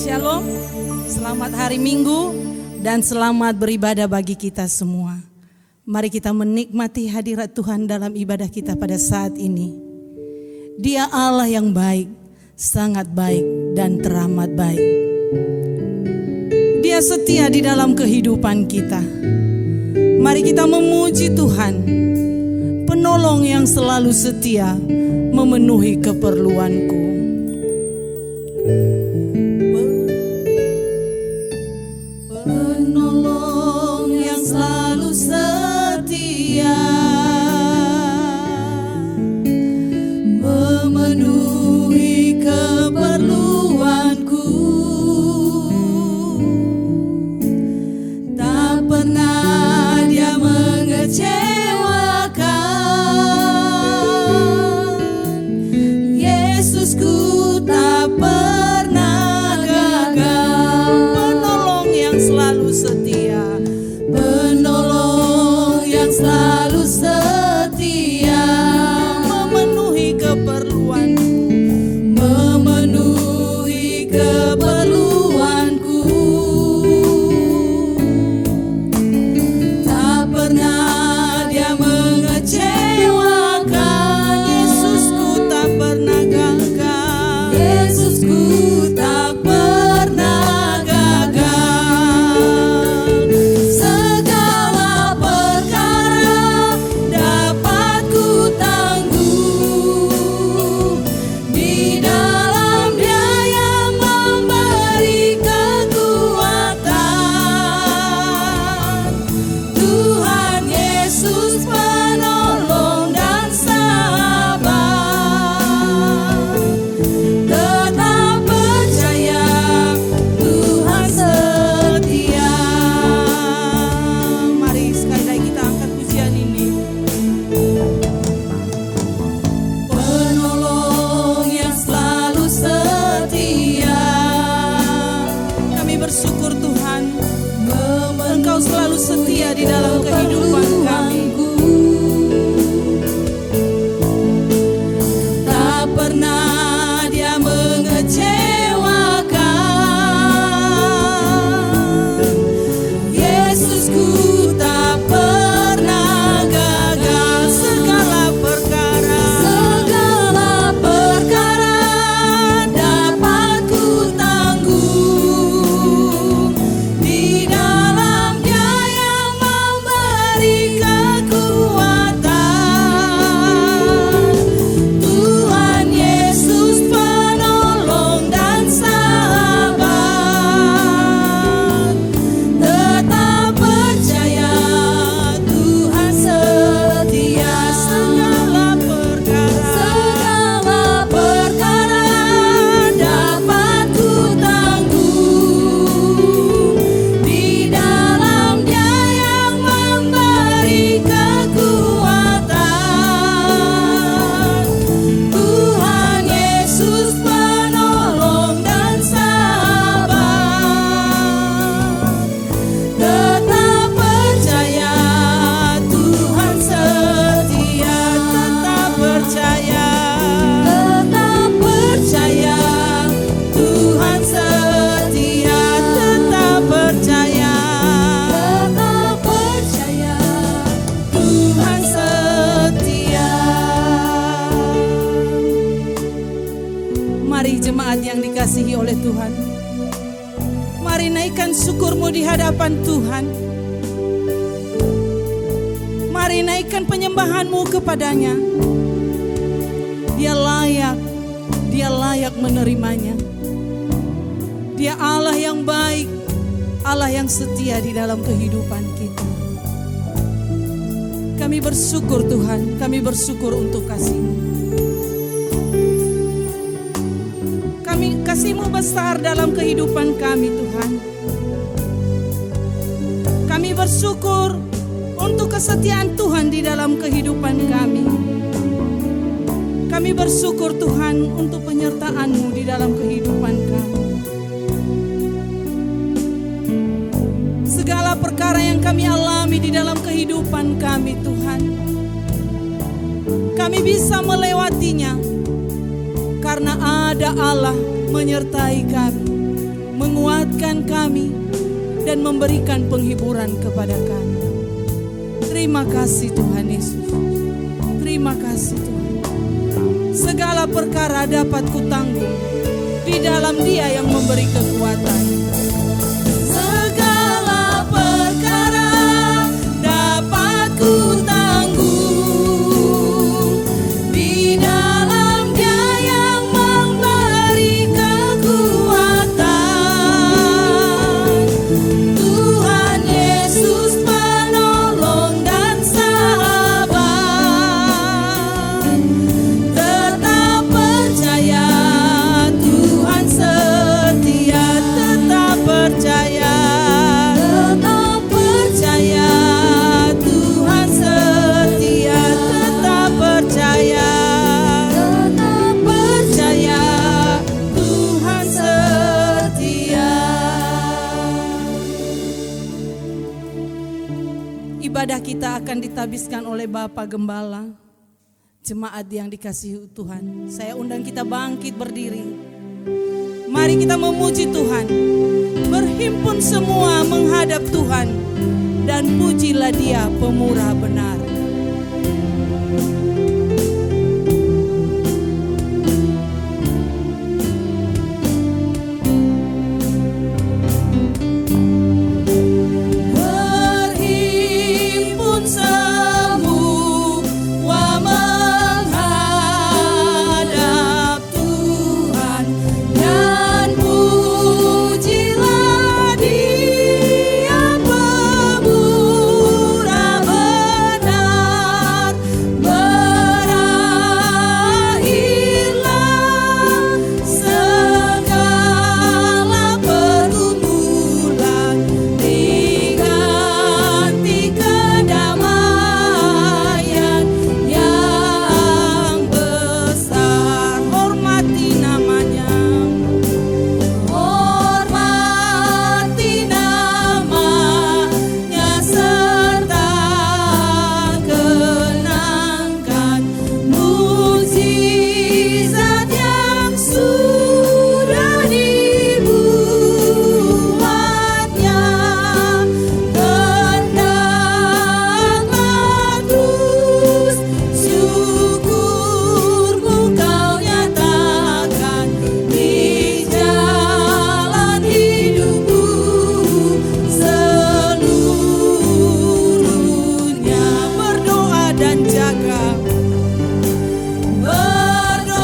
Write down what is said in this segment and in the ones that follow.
Shalom, selamat hari Minggu dan selamat beribadah bagi kita semua. Mari kita menikmati hadirat Tuhan dalam ibadah kita pada saat ini. Dia Allah yang baik, sangat baik dan teramat baik. Dia setia di dalam kehidupan kita. Mari kita memuji Tuhan, penolong yang selalu setia memenuhi keperluanku. Penolong yang selalu setia memenuhi keperluanku. Tak pernah Dia mengecewakan. Yesusku tak pernah gagal. Penolong yang selalu setia, penolong yang selalu setia memenuhi keperluanku, memenuhi keperluanku. Tak pernah Dia mengecewakan. Yesusku tak pernah gagal. Yesusku tak pernah gagal. Segala perkara dapat ku tangguh di dalam Dia yang memberi kekuatan. Tuhan Yesus penolong dan sahabat. Tetap percaya Tuhan setia. Mari sekali lagi kita angkat pujian ini. Penolong yang selalu setia. Kami bersyukur Tuhan, Engkau selalu setia di dalam kehidupan kami. Tak pernah Dia mengecewakan. Yesusku tak pernah gagal. Segala perkara dapat ku tangguh di dalam Dia yang memberi kekuatan. Tuhan Yesus penolong dan sahabat. Tetap percaya Tuhan setia. Segala perkara dapat ku tangguh di dalam Dia yang memberi kekuatan. Tuhan Yesus penolong dan sahabat. Tetap percaya Tuhan setia. Tetap percaya Tuhan setia. Tetap percaya Tuhan setia. Mari jemaat yang dikasihi oleh Tuhan, mari naikkan syukurmu di hadapan Tuhan. Mari naikkan penyembahanmu kepadanya. Dia layak menerimanya. Dia Allah yang baik, Allah yang setia di dalam kehidupan kita. Kami bersyukur Tuhan, kami bersyukur untuk kasih-Mu. Kasih-Mu besar dalam kehidupan kami Tuhan. Kami bersyukur untuk kesetiaan Tuhan di dalam kehidupan kami. Kami bersyukur Tuhan untuk penyertaan-Mu di dalam kehidupan kami. Segala segala perkara yang kami alami di dalam kehidupan kami Tuhan. Kami bisa melewatinya karena ada Allah menyertai kami, menguatkan kami, dan memberikan penghiburan kepada kami. Terima kasih Tuhan Yesus. Terima kasih Tuhan. Segala perkara dapat kutanggung di dalam Dia yang memberi kekuatan. Segala perkara dapat kutanggung di dalam Dia yang memberi kekuatan. Tuhan Yesus penolong dan sahabat. Tetap percaya Tuhan setia, tetap percaya. Tetap percaya Tuhan setia, tetap percaya. Tetap percaya Tuhan setia. Ibadah kita akan ditabiskan oleh Bapak Gembala. Jemaat yang dikasihi Tuhan, saya undang kita bangkit berdiri. Mari kita memuji Tuhan, berhimpun semua menghadap Tuhan, dan pujilah Dia pemurah benar. Berhimpun semua menghadap Tuhan, dan pujilah Dia pemurah benar. Berakhirlah segala pergumulan, diganti kedamaian yang besar. Hormati namanya, hormati namanya, serta kenangkan mukjizat yang sudah dibuatnya. Hendaklah terus syukurmu kau nyatakan di jalan hidupmu seluruhnya. Berdoa dan jaga, berdoa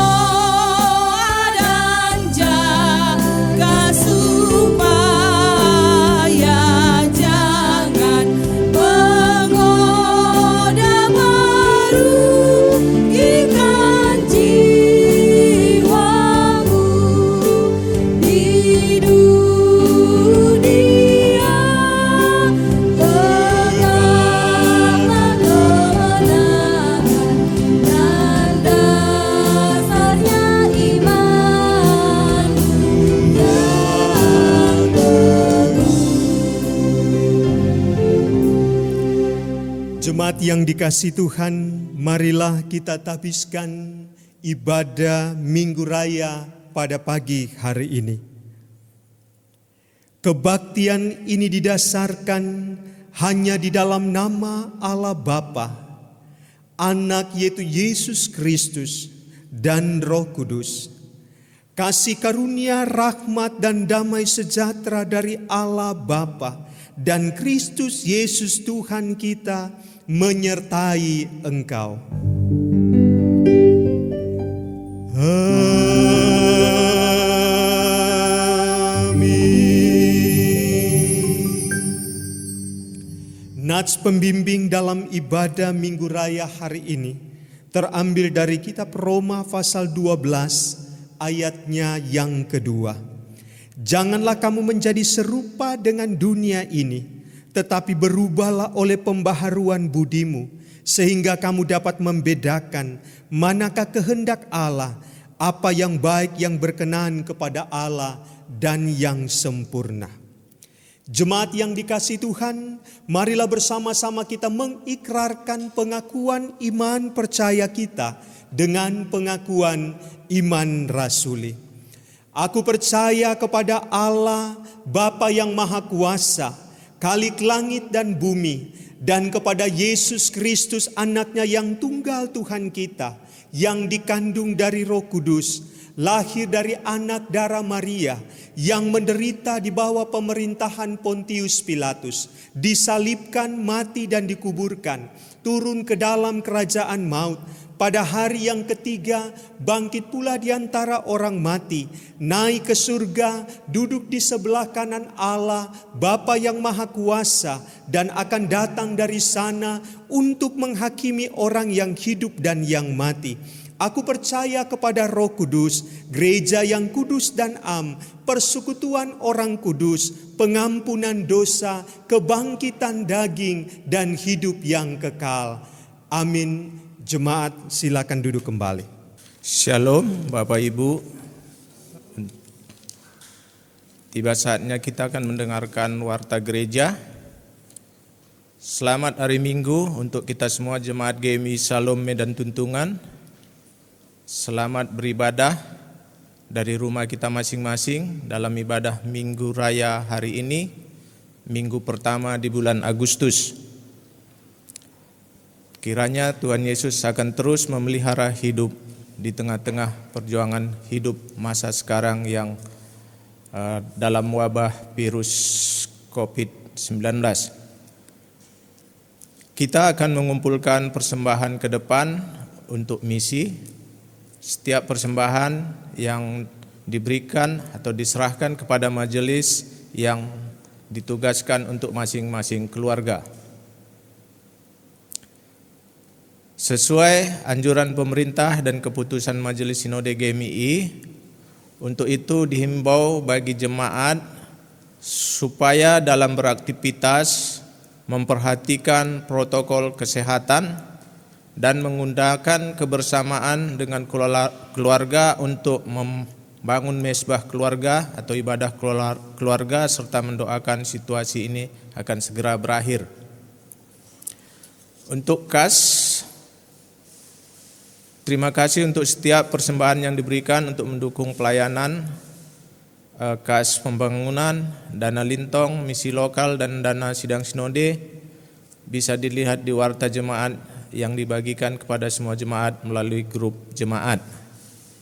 dan jaga supaya jangan menggoda merugikan jiwamu di dunia. Peganglah kemenangan dan dasarnya iman yang teguh. Jemaat yang dikasihi Tuhan, marilah kita tabiskan ibadah Minggu Raya pada pagi hari ini. Kebaktian ini didasarkan hanya di dalam nama Allah Bapa, Anak yaitu Yesus Kristus, dan Roh Kudus. Kasih karunia, rahmat, dan damai sejahtera dari Allah Bapa dan Kristus Yesus Tuhan kita menyertai engkau. Nats pembimbing dalam ibadah Minggu Raya hari ini terambil dari kitab Roma pasal 12 ayatnya yang kedua. Janganlah kamu menjadi serupa dengan dunia ini, tetapi berubahlah oleh pembaharuan budimu, sehingga kamu dapat membedakan manakah kehendak Allah, apa yang baik, yang berkenan kepada Allah, dan yang sempurna. Jemaat yang dikasihi Tuhan, marilah bersama-sama kita mengikrarkan pengakuan iman percaya kita dengan pengakuan iman rasuli. Aku percaya kepada Allah, Bapa yang Maha Kuasa, Khalik langit dan bumi, dan kepada Yesus Kristus anaknya yang tunggal Tuhan kita, yang dikandung dari Roh Kudus, lahir dari anak darah Maria, yang menderita di bawah pemerintahan Pontius Pilatus, disalibkan, mati dan dikuburkan, turun ke dalam kerajaan maut, pada hari yang ketiga bangkit pula di antara orang mati, naik ke surga, duduk di sebelah kanan Allah, Bapa yang Maha Kuasa, dan akan datang dari sana untuk menghakimi orang yang hidup dan yang mati. Aku percaya kepada Roh Kudus, gereja yang kudus dan am, persekutuan orang kudus, pengampunan dosa, kebangkitan daging, dan hidup yang kekal. Amin. Jemaat silakan duduk kembali. Shalom Bapak Ibu. Tiba saatnya kita akan mendengarkan warta gereja. Selamat hari Minggu untuk kita semua jemaat GMI Salom Medan Tuntungan. Selamat beribadah dari rumah kita masing-masing dalam ibadah Minggu Raya hari ini, minggu pertama di bulan Agustus. Kiranya Tuhan Yesus akan terus memelihara hidup di tengah-tengah perjuangan hidup masa sekarang yang dalam wabah virus COVID-19. Kita akan mengumpulkan persembahan ke depan untuk misi. Setiap persembahan yang diberikan atau diserahkan kepada majelis yang ditugaskan untuk masing-masing keluarga. Sesuai anjuran pemerintah dan keputusan Majelis Sinode GMI, untuk itu dihimbau bagi jemaat supaya dalam beraktivitas memperhatikan protokol kesehatan dan mengundangkan kebersamaan dengan keluarga untuk membangun mesbah keluarga atau ibadah keluarga serta mendoakan situasi ini akan segera berakhir. Untuk kas, terima kasih untuk setiap persembahan yang diberikan untuk mendukung pelayanan kas pembangunan, dana lintong, misi lokal dan dana sidang sinode. Bisa dilihat di warta jemaat yang dibagikan kepada semua jemaat melalui grup jemaat.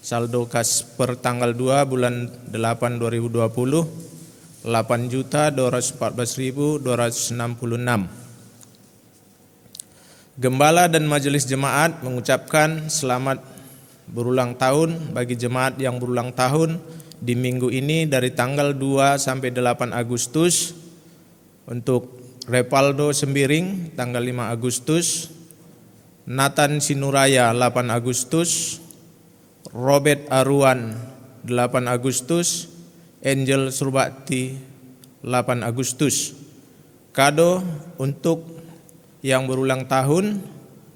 Saldo kas per tanggal 2 bulan 8 2020 8.214.266. Gembala dan majelis jemaat mengucapkan selamat berulang tahun bagi jemaat yang berulang tahun di minggu ini dari tanggal 2 sampai 8 Agustus. Untuk Repaldo Sembiring tanggal 5 Agustus, Nathan Sinuraya 8 Agustus, Robert Aruan 8 Agustus, Angel Surbakti 8 Agustus. Kado untuk yang berulang tahun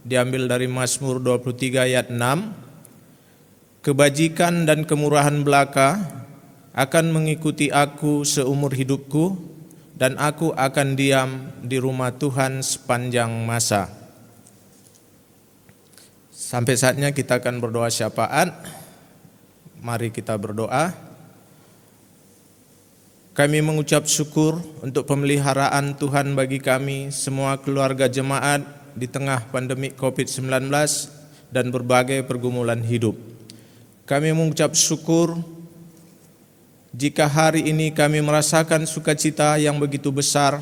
diambil dari Mazmur 23 ayat 6. Kebajikan dan kemurahan belaka akan mengikuti aku seumur hidupku, dan aku akan diam di rumah Tuhan sepanjang masa. Sampai saatnya kita akan berdoa syafaat. Mari kita berdoa. Kami mengucap syukur untuk pemeliharaan Tuhan bagi kami semua keluarga jemaat di tengah pandemi COVID-19 dan berbagai pergumulan hidup. Kami mengucap syukur jika hari ini kami merasakan sukacita yang begitu besar,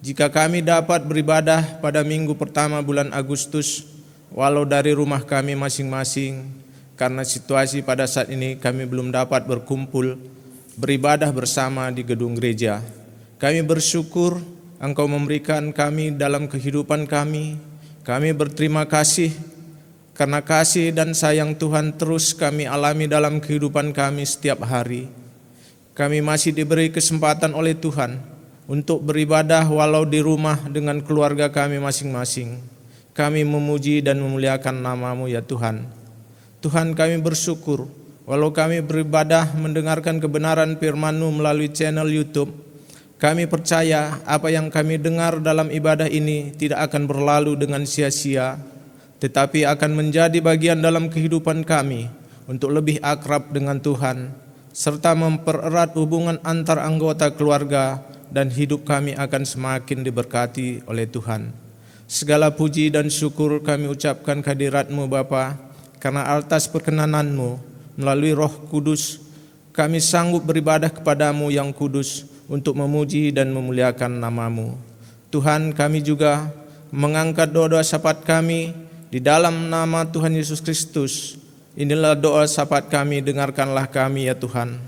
jika kami dapat beribadah pada minggu pertama bulan Agustus, walau dari rumah kami masing-masing, karena situasi pada saat ini kami belum dapat berkumpul, beribadah bersama di gedung gereja. Kami bersyukur Engkau memberikan kami dalam kehidupan kami. Kami berterima kasih karena kasih dan sayang Tuhan terus kami alami dalam kehidupan kami setiap hari. Kami masih diberi kesempatan oleh Tuhan untuk beribadah walau di rumah dengan keluarga kami masing-masing. Kami memuji dan memuliakan nama-Mu ya Tuhan. Tuhan, kami bersyukur walau kami beribadah mendengarkan kebenaran firman-Mu melalui channel YouTube, Kami percaya apa yang kami dengar dalam ibadah ini tidak akan berlalu dengan sia-sia, tetapi akan menjadi bagian dalam kehidupan kami untuk lebih akrab dengan Tuhan, serta mempererat hubungan antar anggota keluarga, dan hidup kami akan semakin diberkati oleh Tuhan. Segala puji dan syukur kami ucapkan kehadirat-Mu Bapa, karena atas perkenanan-Mu melalui Roh Kudus kami sanggup beribadah kepada-Mu yang kudus untuk memuji dan memuliakan nama-Mu. Tuhan, kami juga mengangkat doa-doa syafaat kami di dalam nama Tuhan Yesus Kristus. Inilah doa syafaat kami, dengarkanlah kami ya Tuhan.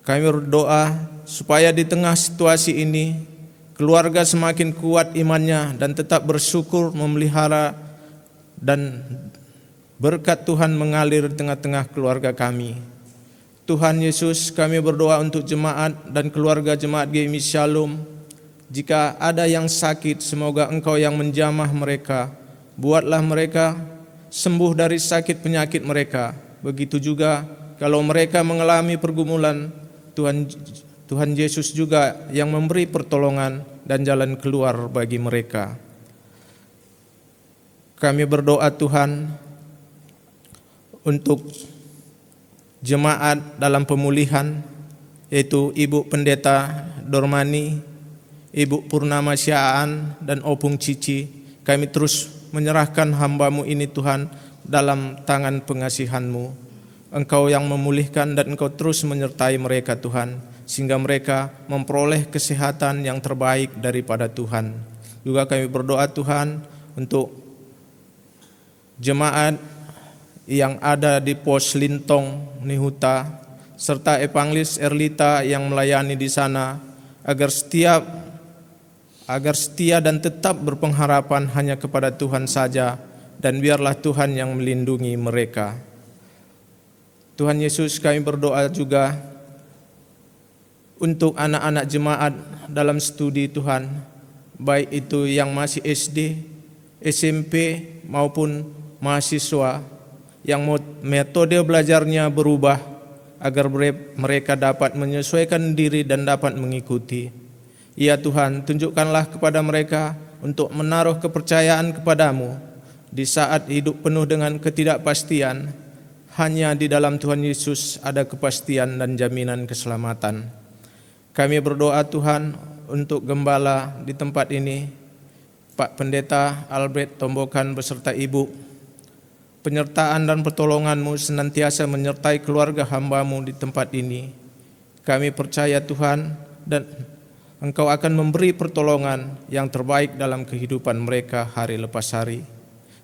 Kami berdoa supaya di tengah situasi ini keluarga semakin kuat imannya dan tetap bersyukur memelihara, dan berkat Tuhan mengalir di tengah-tengah keluarga kami. Tuhan Yesus, kami berdoa untuk jemaat dan keluarga jemaat GMI Shalom. Jika ada yang sakit, semoga Engkau yang menjamah mereka. Buatlah mereka sembuh dari sakit penyakit mereka. Begitu juga kalau mereka mengalami pergumulan, Tuhan Yesus juga yang memberi pertolongan dan jalan keluar bagi mereka. Kami berdoa Tuhan untuk jemaat dalam pemulihan, yaitu Ibu Pendeta Dormani, Ibu Purnama Syaan, dan Opung Cici. Kami terus menyerahkan hamba-Mu ini Tuhan dalam tangan pengasihan-Mu. Engkau yang memulihkan dan Engkau terus menyertai mereka Tuhan, sehingga mereka memperoleh kesehatan yang terbaik daripada Tuhan. Juga kami berdoa Tuhan untuk jemaat yang ada di pos Lintong, Nihuta, serta Evangelis Erlita yang melayani di sana, agar setia dan tetap berpengharapan hanya kepada Tuhan saja, dan biarlah Tuhan yang melindungi mereka. Tuhan Yesus, kami berdoa juga untuk anak-anak jemaat dalam studi Tuhan, baik itu yang masih SD, SMP maupun mahasiswa, yang metode belajarnya berubah agar mereka dapat menyesuaikan diri dan dapat mengikuti. Ya Tuhan, tunjukkanlah kepada mereka untuk menaruh kepercayaan kepada-Mu di saat hidup penuh dengan ketidakpastian. Hanya di dalam Tuhan Yesus ada kepastian dan jaminan keselamatan. Kami berdoa Tuhan untuk gembala di tempat ini, Pak Pendeta Albert Tombokan beserta Ibu. Penyertaan dan pertolongan-Mu senantiasa menyertai keluarga hamba-Mu di tempat ini. Kami percaya Tuhan, dan Engkau akan memberi pertolongan yang terbaik dalam kehidupan mereka hari lepas hari.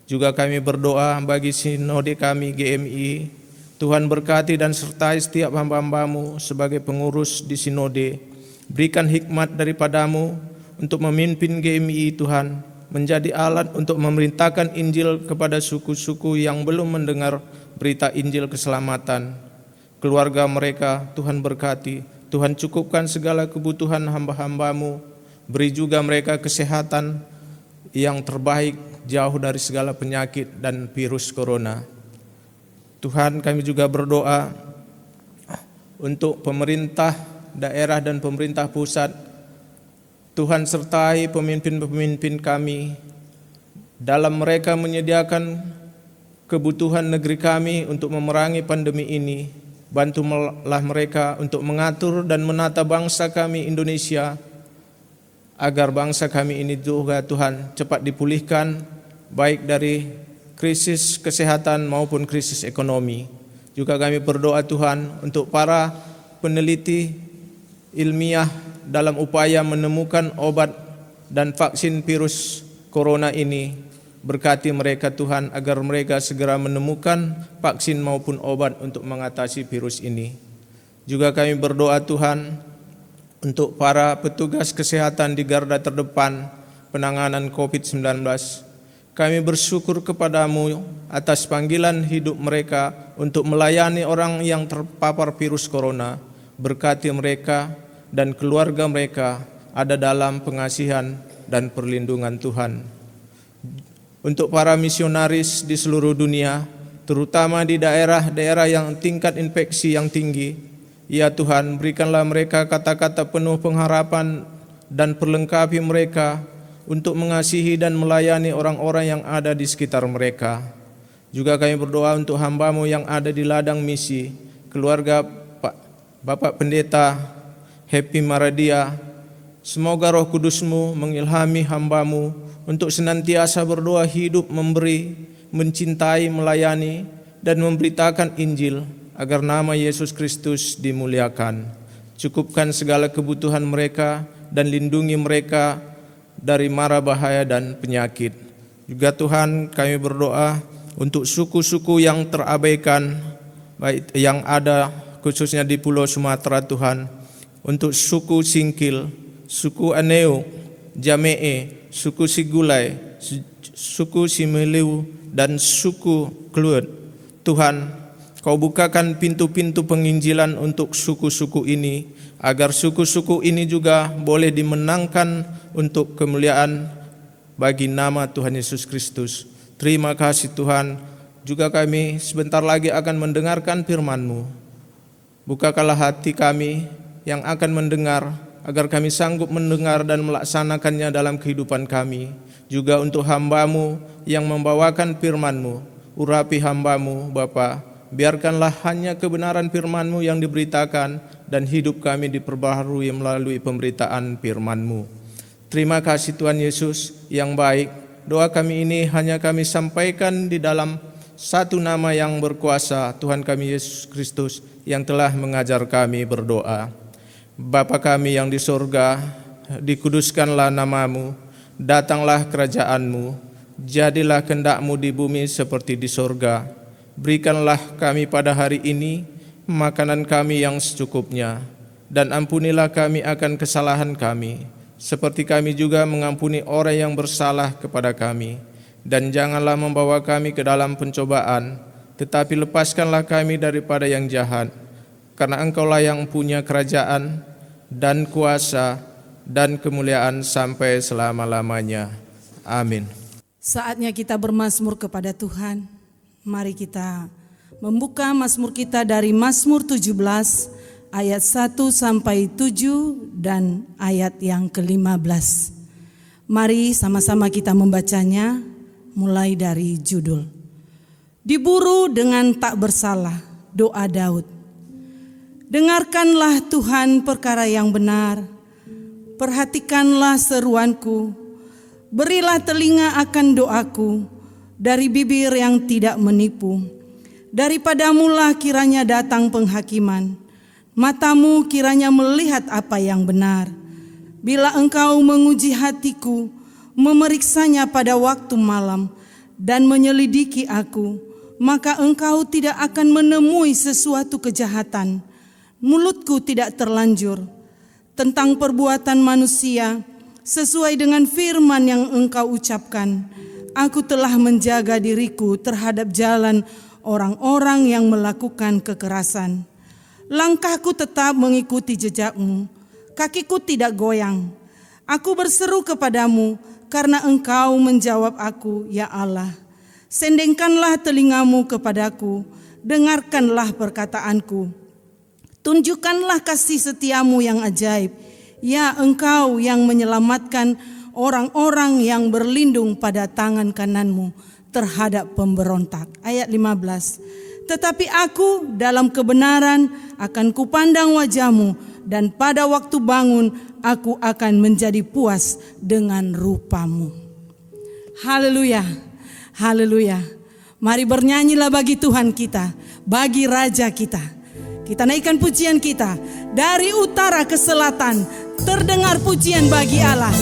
Juga kami berdoa bagi sinode kami GMI. Tuhan berkati dan sertai setiap hamba-hamba-Mu sebagai pengurus di sinode. Berikan hikmat daripada-Mu untuk memimpin GMI Tuhan, menjadi alat untuk memerintahkan Injil kepada suku-suku yang belum mendengar berita Injil keselamatan. Keluarga mereka Tuhan berkati, Tuhan cukupkan segala kebutuhan hamba-hamba-Mu, beri juga mereka kesehatan yang terbaik, jauh dari segala penyakit dan virus corona. Tuhan, kami juga berdoa untuk pemerintah daerah dan pemerintah pusat. Tuhan sertai pemimpin-pemimpin kami dalam mereka menyediakan kebutuhan negeri kami untuk memerangi pandemi ini. Bantulah mereka untuk mengatur dan menata bangsa kami Indonesia, agar bangsa kami ini juga Tuhan cepat dipulihkan, baik dari krisis kesehatan maupun krisis ekonomi. Juga kami berdoa Tuhan untuk para peneliti ilmiah dalam upaya menemukan obat dan vaksin virus corona ini. Berkati mereka Tuhan agar mereka segera menemukan vaksin maupun obat untuk mengatasi virus ini. Juga kami berdoa Tuhan untuk para petugas kesehatan di garda terdepan penanganan COVID-19. Kami bersyukur kepada-Mu atas panggilan hidup mereka untuk melayani orang yang terpapar virus corona. Berkati mereka dan keluarga mereka ada dalam pengasihan dan perlindungan Tuhan. Untuk para misionaris di seluruh dunia, terutama di daerah-daerah yang tingkat infeksi yang tinggi, Ya Tuhan, berikanlah mereka kata-kata penuh pengharapan dan perlengkapi mereka untuk mengasihi dan melayani orang-orang yang ada di sekitar mereka. Juga kami berdoa untuk hamba-Mu yang ada di ladang misi, keluarga Bapak Pendeta Happy Maradia. Semoga Roh Kudus-Mu mengilhami hamba-Mu untuk senantiasa berdoa hidup, memberi, mencintai, melayani, dan memberitakan Injil, agar nama Yesus Kristus dimuliakan. Cukupkan segala kebutuhan mereka dan lindungi mereka dari mara bahaya dan penyakit. Juga Tuhan, kami berdoa untuk suku-suku yang terabaikan, baik yang ada khususnya di Pulau Sumatera Tuhan, untuk suku Singkil, suku Aneu, Jamee, suku Sigulai, suku Simeliu, dan suku Kluet. Tuhan, Kau bukakan pintu-pintu penginjilan untuk suku-suku ini, agar suku-suku ini juga boleh dimenangkan untuk kemuliaan bagi nama Tuhan Yesus Kristus. Terima kasih Tuhan. Juga kami sebentar lagi akan mendengarkan firman-Mu. Bukakanlah hati kami yang akan mendengar, agar kami sanggup mendengar dan melaksanakannya dalam kehidupan kami. Juga untuk hamba-Mu yang membawakan firman-Mu, urapi hamba-Mu Bapa. Biarkanlah hanya kebenaran firman-Mu yang diberitakan dan hidup kami diperbaharui melalui pemberitaan firman-Mu. Terima kasih Tuhan Yesus yang baik. Doa kami ini hanya kami sampaikan di dalam satu nama yang berkuasa, Tuhan kami Yesus Kristus, yang telah mengajar kami berdoa. Bapa kami yang di sorga, dikuduskanlah nama-Mu, datanglah kerajaan-Mu, jadilah kehendak-Mu di bumi seperti di sorga. Berikanlah kami pada hari ini makanan kami yang secukupnya, dan ampunilah kami akan kesalahan kami, seperti kami juga mengampuni orang yang bersalah kepada kami. Dan janganlah membawa kami ke dalam pencobaan, tetapi lepaskanlah kami daripada yang jahat. Karena Engkaulah yang punya kerajaan dan kuasa dan kemuliaan sampai selama-lamanya. Amin. Saatnya kita bermazmur kepada Tuhan. Mari kita membuka mazmur kita dari Mazmur 17 ayat 1 sampai 7 dan ayat yang ke-15. Mari sama-sama kita membacanya mulai dari judul. Diburu dengan tak bersalah, doa Daud. Dengarkanlah Tuhan perkara yang benar, perhatikanlah seruanku, berilah telinga akan doaku, dari bibir yang tidak menipu. Daripadamulah kiranya datang penghakiman, matamu kiranya melihat apa yang benar. Bila Engkau menguji hatiku, memeriksanya pada waktu malam, dan menyelidiki aku, maka Engkau tidak akan menemui sesuatu kejahatan. Mulutku tidak terlanjur tentang perbuatan manusia, sesuai dengan firman yang Engkau ucapkan. Aku telah menjaga diriku terhadap jalan orang-orang yang melakukan kekerasan. Langkahku tetap mengikuti jejak-Mu, kakiku tidak goyang. Aku berseru kepadamu karena Engkau menjawab aku, ya Allah. Sendengkanlah telingamu kepadaku, dengarkanlah perkataanku. Tunjukkanlah kasih setiamu yang ajaib, ya Engkau yang menyelamatkan orang-orang yang berlindung pada tangan kananmu terhadap pemberontak. Ayat 15. Tetapi aku dalam kebenaran akan kupandang wajah-Mu, dan pada waktu bangun aku akan menjadi puas dengan rupa-Mu. Haleluya, haleluya. Mari bernyanyilah bagi Tuhan kita, bagi Raja kita. Kita naikkan pujian kita dari utara ke selatan, terdengar pujian bagi Allah.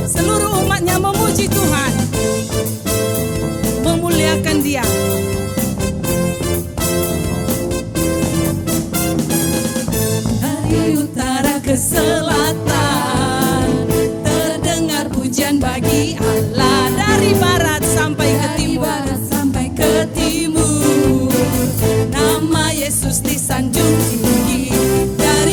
Seluruh umatnya memuji Tuhan, memuliakan Dia. Dari utara ke selatan, terdengar pujian bagi Allah. Dari barat sampai ke timur, nama Yesus disanjung tinggi. Dari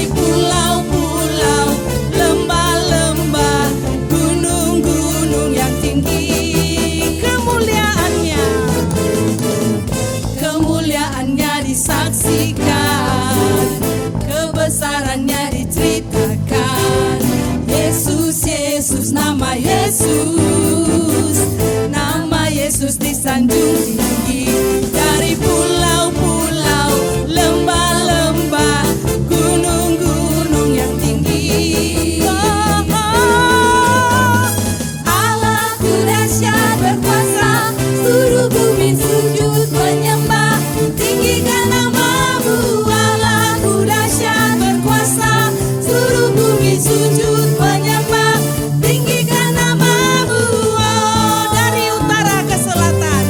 Yesus, nama Yesus, nama Yesus disanjung tinggi. Dari pulau-pulau, lembah-lembah, gunung-gunung yang tinggi. Allahku dahsyat berkuasa, seluruh bumi sujud menyembah. Tinggikan namamu, Allahku dahsyat berkuasa, seluruh bumi sujud menyembah. Tinggikan namamu, oh, dari utara ke selatan.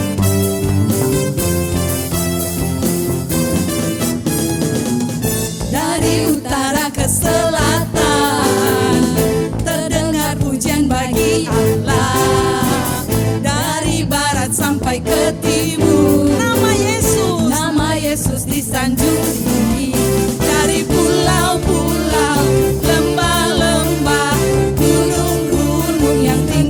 Dari utara ke selatan, terdengar pujian bagi Allah. Dari barat sampai ke timur, nama Yesus disanjung tinggi. Dari pulau-pulau, lembah-lembah, gunung-gunung yang tinggi.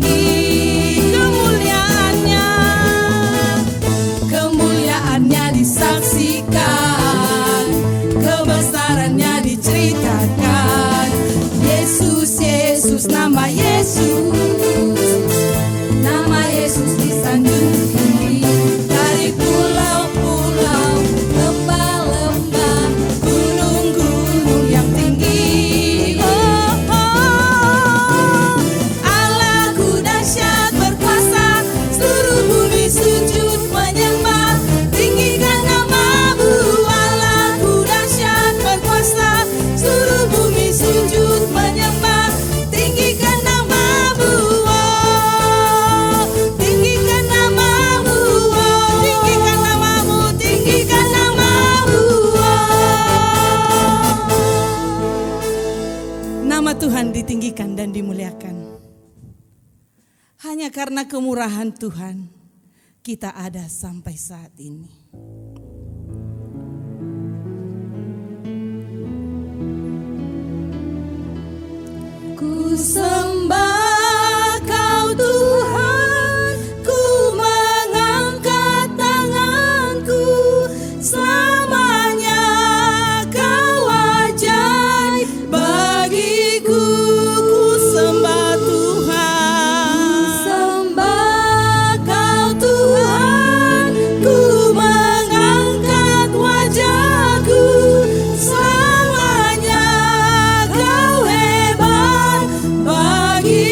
Kemuliaannya disaksikan, kebesarannya diceritakan. Yesus, Yesus, nama Yesus, nama Yesus disanjung tinggi. Dari pulau-pulau, lembah-lembah, gunung-gunung yang tinggi. Oh, oh, Allahku dahsyat berkuasa, seluruh bumi sujud menyembah. Tinggikan namamu, Allahku dahsyat berkuasa, seluruh bumi sujud menyembah. Tinggikan namamu, oh, tinggikan namamu, oh, tinggikan namamu, tinggikan namamu, oh. Nama Tuhan ditinggikan dan dimuliakan. Hanya karena kemurahan Tuhan kita ada sampai saat ini. Ku sembah Kau Tuhan, ku mengangkat tanganku, selamanya Kau ajaib bagiku. Ku sembah Tuhan, sembah Kau Tuhan, ku mengangkat wajahku, selamanya Kau hebat bagi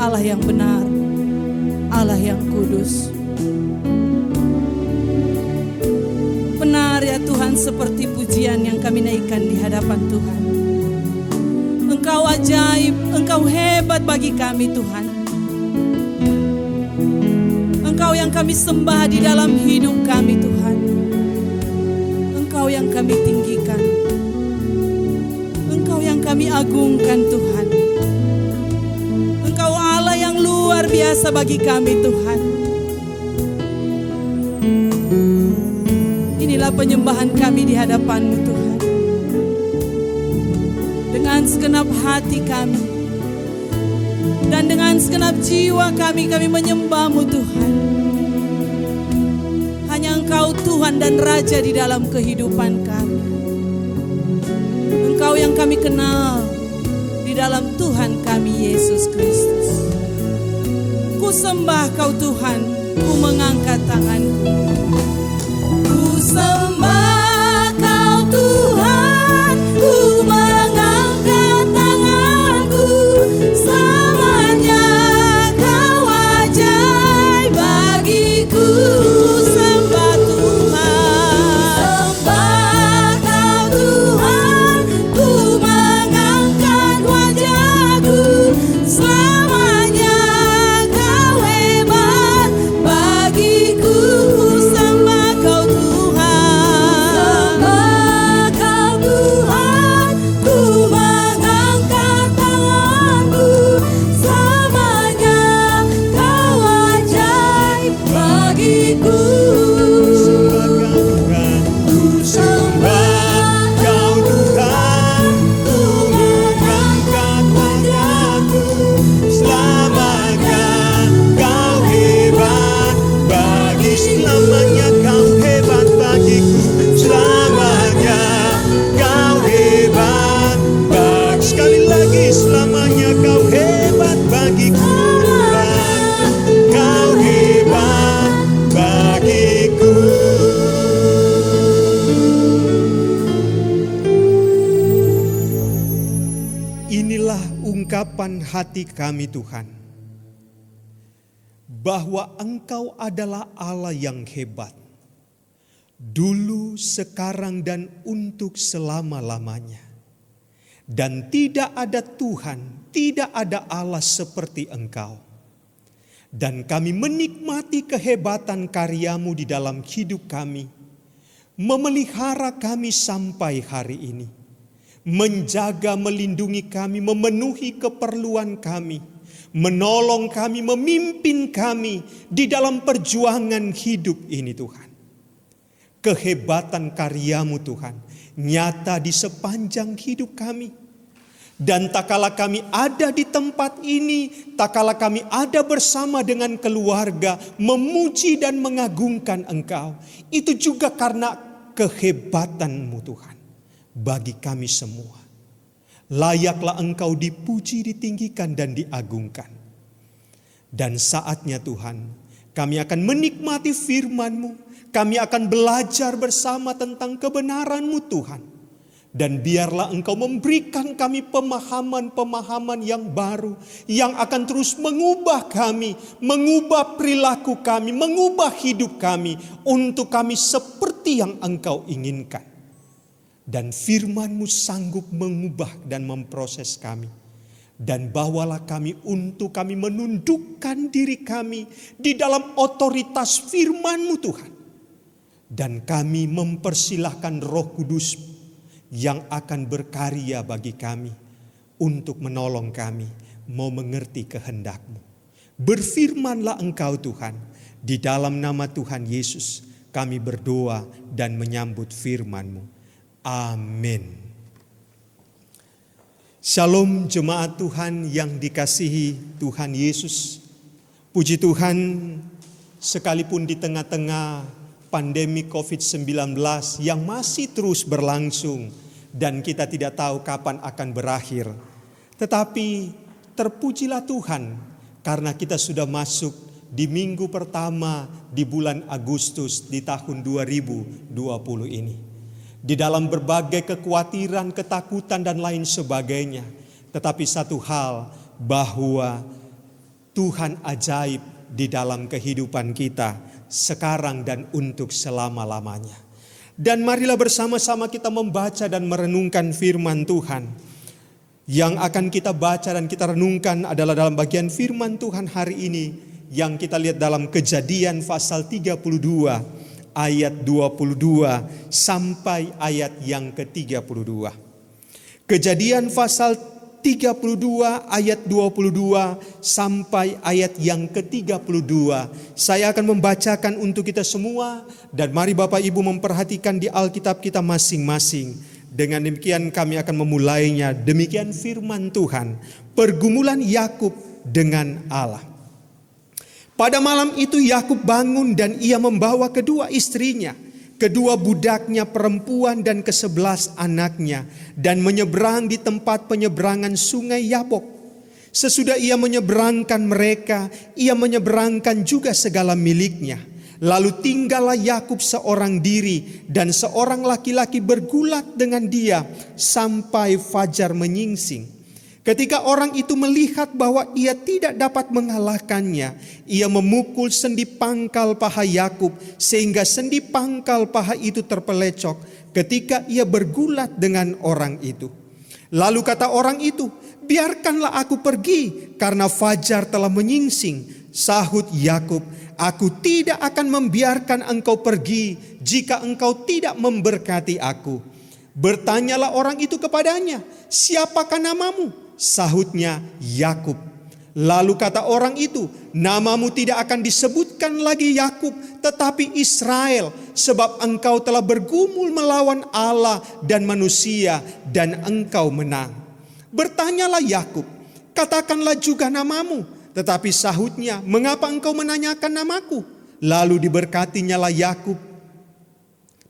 Allah yang benar, Allah yang kudus. Benar ya Tuhan, seperti pujian yang kami naikkan di hadapan Tuhan. Engkau ajaib, Engkau hebat bagi kami Tuhan. Engkau yang kami sembah di dalam hidup kami Tuhan. Engkau yang kami tinggikan. Engkau yang kami agungkan Tuhan. Engkau Allah yang luar biasa bagi kami Tuhan. Inilah penyembahan kami di hadapan-Mu Tuhan. Dengan segenap hati kami dan dengan segenap jiwa kami menyembah-Mu Tuhan. Hanya Engkau Tuhan dan Raja di dalam kehidupan kami. Engkau yang kami kenal di dalam Tuhan kami Yesus Kristus. Ku sembah Kau Tuhan, ku mengangkat tanganku. Ku sembah Kau Tuhan, ku mengangkat tanganku. Selamanya Kau ajaib bagiku. Sembah Tuhan, sembah Kau Tuhan, ku mengangkat wajahku. Selamanya Kau hebat bagiku. Sembah Kau Tuhan, sembah Kau Tuhan, ku mengangkat tanganku. Selamanya Kau ajaib bagiku. Selamanya Kau hebat bagiku. Selamanya Kau hebat bagi. Sekali lagi, selamanya Kau hebat bagiku. Kau hebat bagiku. Inilah ungkapan hati kami Tuhan, bahwa Engkau adalah Allah yang hebat, dulu, sekarang, dan untuk selama-lamanya. Dan tidak ada Tuhan, tidak ada Allah seperti Engkau. Dan kami menikmati kehebatan karya-Mu di dalam hidup kami, memelihara kami sampai hari ini, menjaga, melindungi kami, memenuhi keperluan kami, menolong kami, memimpin kami di dalam perjuangan hidup ini Tuhan. Kehebatan karya-Mu Tuhan nyata di sepanjang hidup kami. Dan tak kala kami ada di tempat ini, tak kala kami ada bersama dengan keluarga, memuji dan mengagungkan Engkau, itu juga karena kehebatan-Mu Tuhan bagi kami semua. Layaklah Engkau dipuji, ditinggikan, dan diagungkan. Dan saatnya Tuhan, kami akan menikmati firman-Mu. Kami akan belajar bersama tentang kebenaran-Mu Tuhan. Dan biarlah Engkau memberikan kami pemahaman-pemahaman yang baru, yang akan terus mengubah kami, mengubah perilaku kami, mengubah hidup kami, untuk kami seperti yang Engkau inginkan. Dan firman-Mu sanggup mengubah dan memproses kami. Dan bawalah kami untuk kami menundukkan diri kami di dalam otoritas firman-Mu Tuhan. Dan kami mempersilahkan Roh Kudus yang akan berkarya bagi kami untuk menolong kami mau mengerti kehendak-Mu. Berfirmanlah Engkau Tuhan, di dalam nama Tuhan Yesus kami berdoa dan menyambut firman-Mu. Amin. Shalom jemaat Tuhan yang dikasihi Tuhan Yesus. Puji Tuhan, sekalipun di tengah-tengah pandemi COVID-19 yang masih terus berlangsung dan kita tidak tahu kapan akan berakhir, tetapi terpujilah Tuhan karena kita sudah masuk di minggu pertama di bulan Agustus di tahun 2020 ini. Di dalam berbagai kekhawatiran, ketakutan dan lain sebagainya. Tetapi satu hal, bahwa Tuhan ajaib di dalam kehidupan kita sekarang dan untuk selama-lamanya. Dan marilah bersama-sama kita membaca dan merenungkan firman Tuhan. Yang akan kita baca dan kita renungkan adalah dalam bagian firman Tuhan hari ini yang kita lihat dalam Kejadian pasal 32 ayat 22 sampai ayat yang ke-32. Kejadian pasal 32 ayat 22 sampai ayat yang ke-32. Saya akan membacakan untuk kita semua dan mari Bapak Ibu memperhatikan di Alkitab kita masing-masing. Dengan demikian kami akan memulainya. Demikian firman Tuhan, pergumulan Yakub dengan Allah. Pada malam itu Yakub bangun dan ia membawa kedua istrinya, kedua budaknya perempuan dan ke-11 anaknya, dan menyeberang di tempat penyeberangan sungai Yabok. Sesudah ia menyeberangkan mereka, ia menyeberangkan juga segala miliknya. Lalu tinggallah Yakub seorang diri dan seorang laki-laki bergulat dengan dia sampai fajar menyingsing. Ketika orang itu melihat bahwa ia tidak dapat mengalahkannya, ia memukul sendi pangkal paha Yakub sehingga sendi pangkal paha itu terpelecok ketika ia bergulat dengan orang itu. Lalu kata orang itu, "Biarkanlah aku pergi karena fajar telah menyingsing." Sahut Yakub, "Aku tidak akan membiarkan engkau pergi jika engkau tidak memberkati aku." Bertanyalah orang itu kepadanya, "Siapakah namamu?" Sahutnya, "Yakub." Lalu kata orang itu, "Namamu tidak akan disebutkan lagi Yakub, tetapi Israel, sebab engkau telah bergumul melawan Allah dan manusia dan engkau menang." Bertanyalah Yakub, "Katakanlah juga namamu." Tetapi sahutnya, "Mengapa engkau menanyakan namaku?" Lalu diberkatinyalah Yakub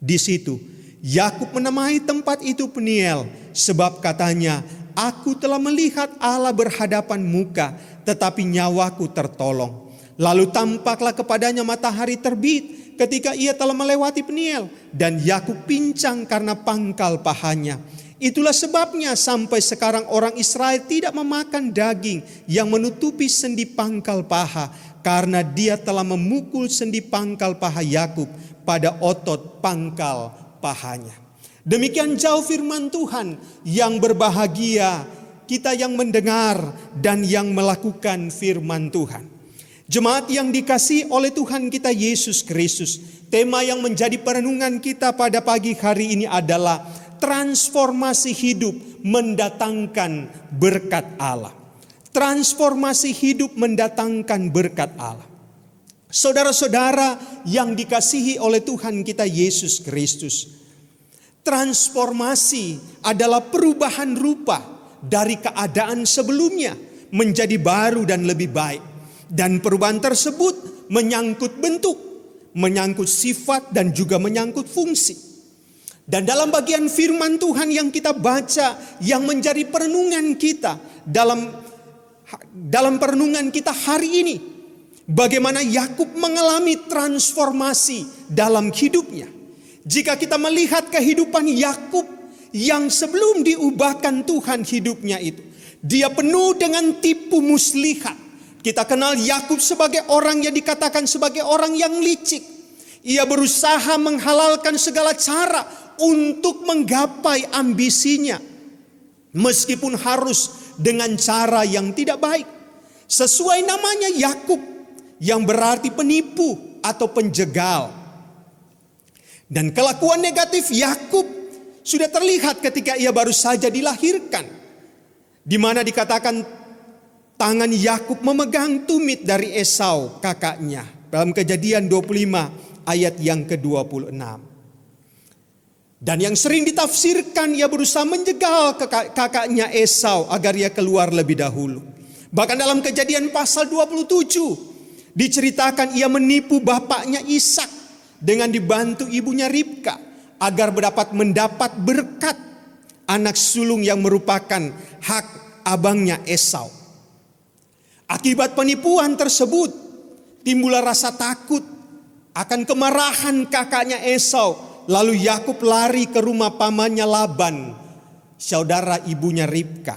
di situ. Yakub menamai tempat itu Peniel, sebab katanya, "Aku telah melihat Allah berhadapan muka, tetapi nyawaku tertolong." Lalu tampaklah kepadanya matahari terbit ketika ia telah melewati Peniel, dan Yakub pincang karena pangkal pahanya. Itulah sebabnya sampai sekarang orang Israel tidak memakan daging yang menutupi sendi pangkal paha, karena dia telah memukul sendi pangkal paha Yakub pada otot pangkal pahanya. Demikian jauh firman Tuhan. Yang berbahagia kita yang mendengar dan yang melakukan firman Tuhan. Jemaat yang dikasihi oleh Tuhan kita Yesus Kristus, tema yang menjadi perenungan kita pada pagi hari ini adalah transformasi hidup mendatangkan berkat Allah. Transformasi hidup mendatangkan berkat Allah. Saudara-saudara yang dikasihi oleh Tuhan kita Yesus Kristus, transformasi adalah perubahan rupa dari keadaan sebelumnya menjadi baru dan lebih baik. Dan perubahan tersebut menyangkut bentuk, menyangkut sifat dan juga menyangkut fungsi. Dan dalam bagian firman Tuhan yang kita baca, yang menjadi perenungan kita dalam perenungan kita hari ini, bagaimana Yakub mengalami transformasi dalam hidupnya. Jika kita melihat kehidupan Yakub yang sebelum diubahkan Tuhan hidupnya itu, dia penuh dengan tipu muslihat. Kita kenal Yakub sebagai orang yang dikatakan sebagai orang yang licik. Ia berusaha menghalalkan segala cara untuk menggapai ambisinya, meskipun harus dengan cara yang tidak baik. Sesuai namanya Yakub, yang berarti penipu atau penjegal. Dan kelakuan negatif Yakub sudah terlihat ketika ia baru saja dilahirkan, di mana dikatakan tangan Yakub memegang tumit dari Esau kakaknya, dalam Kejadian 25 ayat yang ke-26. Dan yang sering ditafsirkan, ia berusaha menjegal kakaknya Esau agar ia keluar lebih dahulu. Bahkan dalam Kejadian pasal 27 diceritakan ia menipu bapaknya Ishak dengan dibantu ibunya Ribka agar mendapat berkat anak sulung yang merupakan hak abangnya Esau. Akibat penipuan tersebut timbullah rasa takut akan kemarahan kakaknya Esau. Lalu Yakub lari ke rumah pamannya Laban, saudara ibunya Ribka,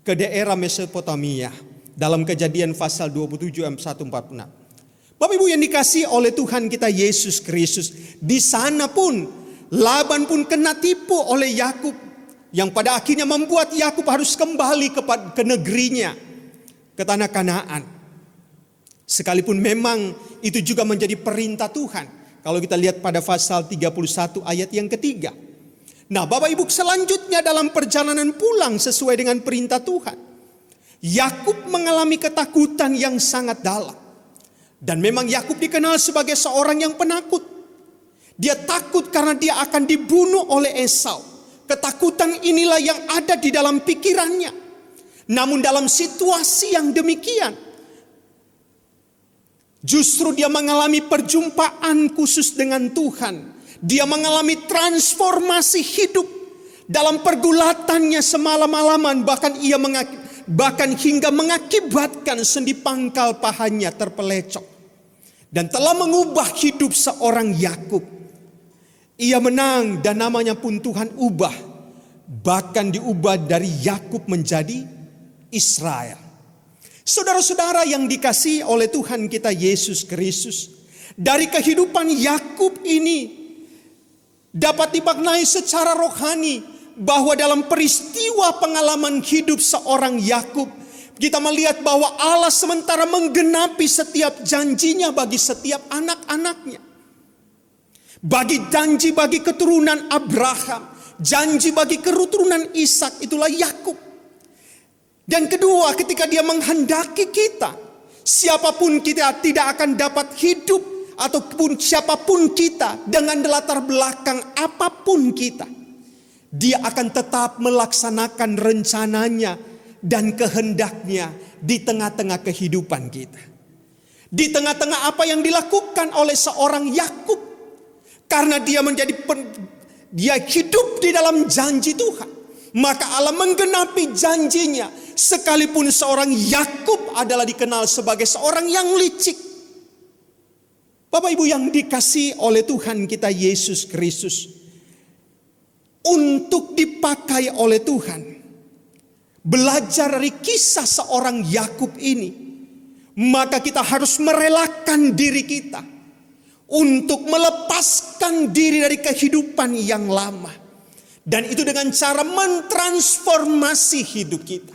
ke daerah Mesopotamia. dalam Kejadian pasal 27 ayat 146. Bapak Ibu yang dikasihi oleh Tuhan kita Yesus Kristus, di sana pun Laban pun kena tipu oleh Yakub, yang pada akhirnya membuat Yakub harus kembali ke negerinya, ke tanah Kanaan. Sekalipun memang itu juga menjadi perintah Tuhan. Kalau kita lihat pada pasal 31 ayat yang ketiga. Nah, Bapak Ibu, selanjutnya dalam perjalanan pulang sesuai dengan perintah Tuhan, Yakub mengalami ketakutan yang sangat dalam. Dan memang Yakub dikenal sebagai seorang yang penakut. Dia takut karena dia akan dibunuh oleh Esau. Ketakutan inilah yang ada di dalam pikirannya. Namun dalam situasi yang demikian, justru dia mengalami perjumpaan khusus dengan Tuhan. Dia mengalami transformasi hidup dalam pergulatannya semalam-malaman. Bahkan hingga mengakibatkan sendi pangkal pahanya terpelecok. Dan telah mengubah hidup seorang Yakub. Ia menang dan namanya pun Tuhan ubah. Bahkan diubah dari Yakub menjadi Israel. Saudara-saudara yang dikasihi oleh Tuhan kita Yesus Kristus, dari kehidupan Yakub ini dapat dimaknai secara rohani bahwa dalam peristiwa pengalaman hidup seorang Yakub, kita melihat bahwa Allah sementara menggenapi setiap janjinya bagi setiap anak-anaknya. Bagi janji bagi keturunan Abraham, janji bagi keturunan Ishak, itulah Yakub. Dan kedua, ketika dia menghendaki kita, siapapun kita tidak akan dapat hidup, ataupun siapapun kita dengan latar belakang apapun kita, dia akan tetap melaksanakan rencananya dan kehendaknya di tengah-tengah kehidupan kita. Di tengah-tengah apa yang dilakukan oleh seorang Yakub, karena dia dia hidup di dalam janji Tuhan, maka Allah menggenapi janjinya. Sekalipun seorang Yakub adalah dikenal sebagai seorang yang licik. Bapak Ibu yang dikasihi oleh Tuhan kita Yesus Kristus, untuk dipakai oleh Tuhan, belajar dari kisah seorang Yakub ini, maka kita harus merelakan diri kita untuk melepaskan diri dari kehidupan yang lama. Dan itu dengan cara mentransformasi hidup kita.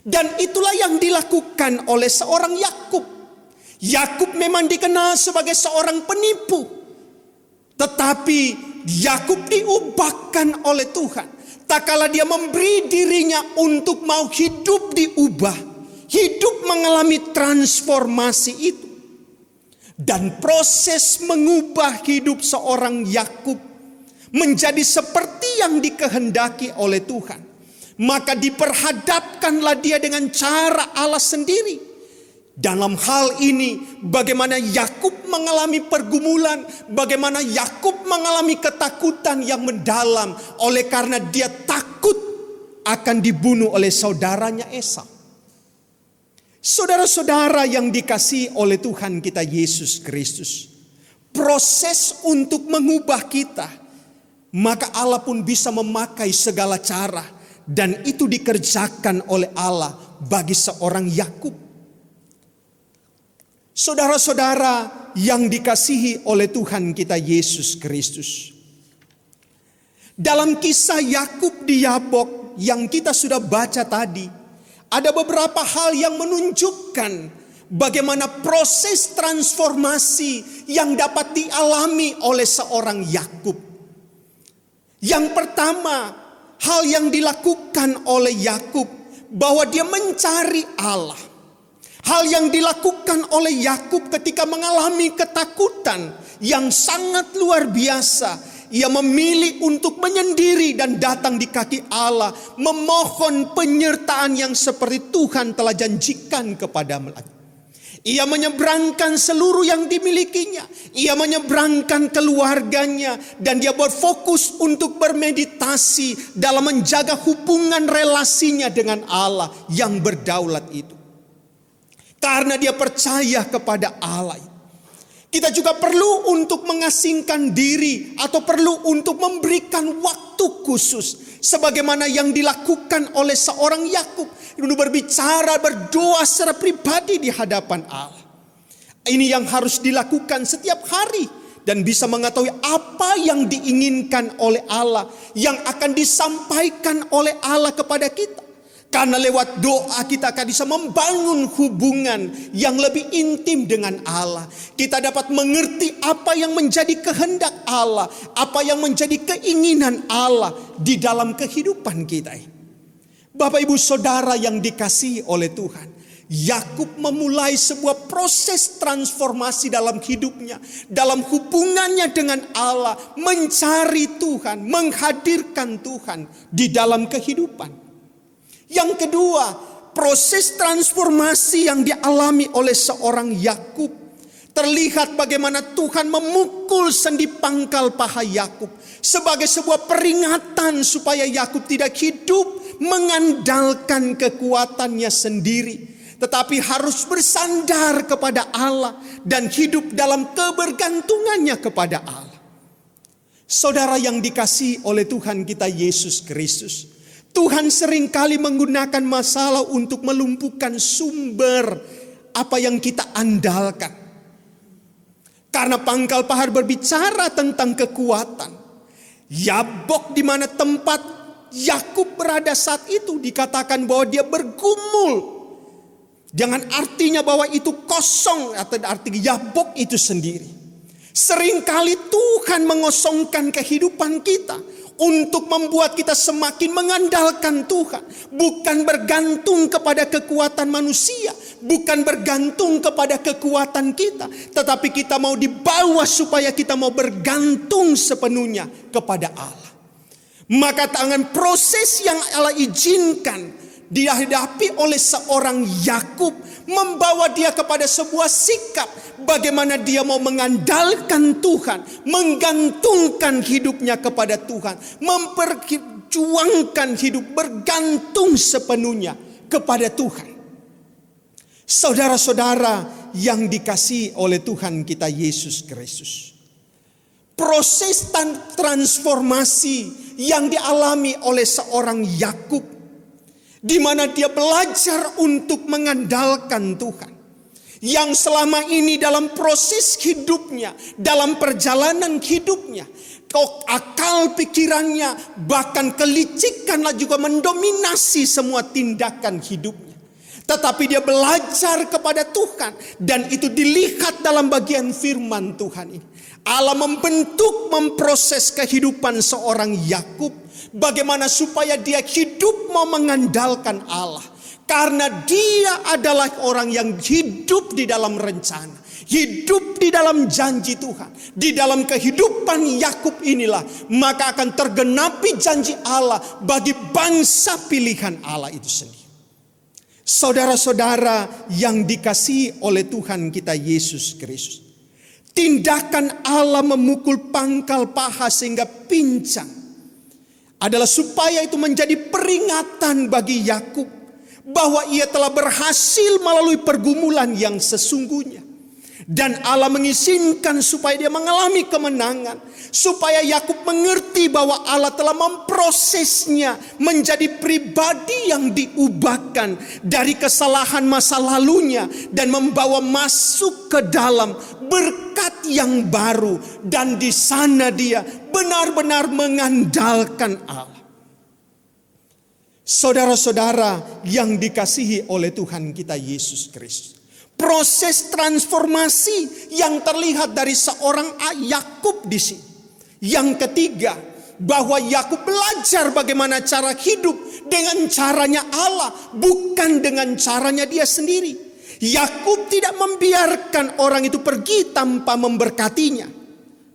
Dan itulah yang dilakukan oleh seorang Yakub. Yakub memang dikenal sebagai seorang penipu. Tetapi Yakub diubahkan oleh Tuhan. Tak kala dia memberi dirinya untuk mau hidup diubah. Hidup mengalami transformasi itu. Dan proses mengubah hidup seorang Yakub menjadi seperti yang dikehendaki oleh Tuhan. Maka diperhadapkanlah dia dengan cara Allah sendiri. Dalam hal ini, bagaimana Yakub mengalami pergumulan, bagaimana Yakub mengalami ketakutan yang mendalam oleh karena dia takut akan dibunuh oleh saudaranya Esau. Saudara-saudara yang dikasihi oleh Tuhan kita Yesus Kristus, proses untuk mengubah kita, maka Allah pun bisa memakai segala cara. Dan itu dikerjakan oleh Allah bagi seorang Yakub. Saudara-saudara yang dikasihi oleh Tuhan kita Yesus Kristus, dalam kisah Yakub di Yabok yang kita sudah baca tadi, ada beberapa hal yang menunjukkan bagaimana proses transformasi yang dapat dialami oleh seorang Yakub. Yang pertama, hal yang dilakukan oleh Yakub, bahwa dia mencari Allah. Hal yang dilakukan oleh Yakub ketika mengalami ketakutan yang sangat luar biasa. Ia memilih untuk menyendiri dan datang di kaki Allah, memohon penyertaan yang seperti Tuhan telah janjikan kepada mereka. Ia menyeberangkan seluruh yang dimilikinya. Ia menyeberangkan keluarganya. Dan dia berfokus untuk bermeditasi dalam menjaga hubungan relasinya dengan Allah yang berdaulat itu. Karena dia percaya kepada Allah. Kita juga perlu untuk mengasingkan diri atau perlu untuk memberikan waktu khusus. Sebagaimana yang dilakukan oleh seorang Yakub. untuk berbicara, berdoa secara pribadi di hadapan Allah. Ini yang harus dilakukan setiap hari dan bisa mengetahui apa yang diinginkan oleh Allah, yang akan disampaikan oleh Allah kepada kita. Karena lewat doa kita akan bisa membangun hubungan yang lebih intim dengan Allah. Kita dapat mengerti apa yang menjadi kehendak Allah, apa yang menjadi keinginan Allah di dalam kehidupan kita. Bapak Ibu Saudara yang dikasihi oleh Tuhan, Yakub memulai sebuah proses transformasi dalam hidupnya, dalam hubungannya dengan Allah, mencari Tuhan, menghadirkan Tuhan di dalam kehidupan. Yang kedua, proses transformasi yang dialami oleh seorang Yakub. Terlihat bagaimana Tuhan memukul sendi pangkal paha Yakub sebagai sebuah peringatan supaya Yakub tidak hidup mengandalkan kekuatannya sendiri, tetapi harus bersandar kepada Allah dan hidup dalam kebergantungannya kepada Allah. Saudara yang dikasihi oleh Tuhan kita Yesus Kristus, Tuhan seringkali menggunakan masalah untuk melumpuhkan sumber apa yang kita andalkan. Karena pangkal paha berbicara tentang kekuatan. Yabok di mana tempat Yakub berada saat itu dikatakan bahwa dia bergumul. Jangan artinya bahwa itu kosong, atau arti Yabok itu sendiri. Seringkali Tuhan mengosongkan kehidupan kita untuk membuat kita semakin mengandalkan Tuhan. Bukan bergantung kepada kekuatan manusia, bukan bergantung kepada kekuatan kita, tetapi kita mau dibawa supaya kita mau bergantung sepenuhnya kepada Allah. Maka tangan proses yang Allah izinkan dihadapi oleh seorang Yakub membawa dia kepada sebuah sikap bagaimana dia mau mengandalkan Tuhan, menggantungkan hidupnya kepada Tuhan, memperjuangkan hidup bergantung sepenuhnya kepada Tuhan. Saudara-saudara yang dikasihi oleh Tuhan kita Yesus Kristus, proses transformasi yang dialami oleh seorang Yakub, di mana dia belajar untuk mengandalkan Tuhan. Yang selama ini dalam proses hidupnya, dalam perjalanan hidupnya, akal pikirannya, bahkan kelicikanlah juga mendominasi semua tindakan hidupnya. Tetapi dia belajar kepada Tuhan, dan itu dilihat dalam bagian firman Tuhan ini. Allah memproses kehidupan seorang Yakub, bagaimana supaya dia hidup mau mengandalkan Allah. Karena dia adalah orang yang hidup di dalam rencana, hidup di dalam janji Tuhan. Di dalam kehidupan Yakub inilah maka akan tergenapi janji Allah bagi bangsa pilihan Allah itu sendiri. Saudara-saudara yang dikasihi oleh Tuhan kita Yesus Kristus, tindakan Allah memukul pangkal paha sehingga pincang adalah supaya itu menjadi peringatan bagi Yakub bahwa ia telah berhasil melalui pergumulan yang sesungguhnya. Dan Allah mengizinkan supaya dia mengalami kemenangan, supaya Yakub mengerti bahwa Allah telah memprosesnya menjadi pribadi yang diubahkan dari kesalahan masa lalunya dan membawa masuk ke dalam berkat yang baru. Dan di sana dia benar-benar mengandalkan Allah. Saudara-saudara yang dikasihi oleh Tuhan kita Yesus Kristus, proses transformasi yang terlihat dari seorang Yakub di sini. Yang ketiga, bahwa Yakub belajar bagaimana cara hidup dengan caranya Allah, bukan dengan caranya dia sendiri. Yakub tidak membiarkan orang itu pergi tanpa memberkatinya.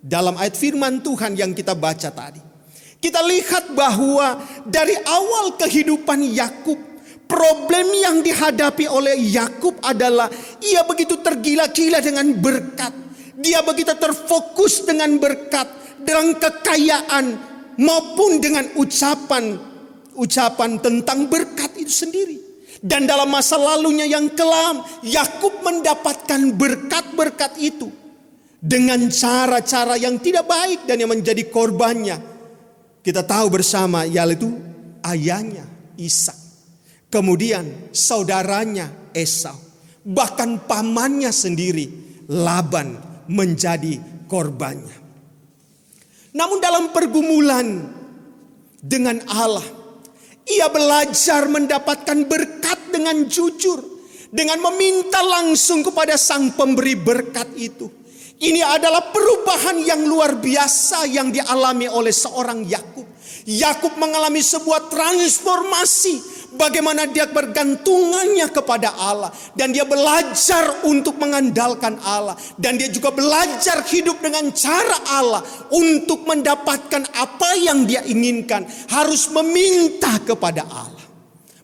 Dalam ayat firman Tuhan yang kita baca tadi, kita lihat bahwa dari awal kehidupan Yakub, problem yang dihadapi oleh Yakub adalah ia begitu tergila-gila dengan berkat. Dia begitu terfokus dengan berkat, dengan kekayaan maupun dengan ucapan tentang berkat itu sendiri. Dan dalam masa lalunya yang kelam, Yakub mendapatkan berkat-berkat itu dengan cara-cara yang tidak baik dan yang menjadi korbannya kita tahu bersama, yaitu ayahnya Ishak. kemudian saudaranya Esau, bahkan pamannya sendiri Laban menjadi korbannya. Namun dalam pergumulan dengan Allah, ia belajar mendapatkan berkat dengan jujur, dengan meminta langsung kepada Sang Pemberi berkat itu. Ini adalah perubahan yang luar biasa yang dialami oleh seorang Yakub. Yakub mengalami sebuah transformasi. Bagaimana dia bergantungannya kepada Allah. Dan dia belajar untuk mengandalkan Allah. Dan dia juga belajar hidup dengan cara Allah. Untuk mendapatkan apa yang dia inginkan. Harus meminta kepada Allah.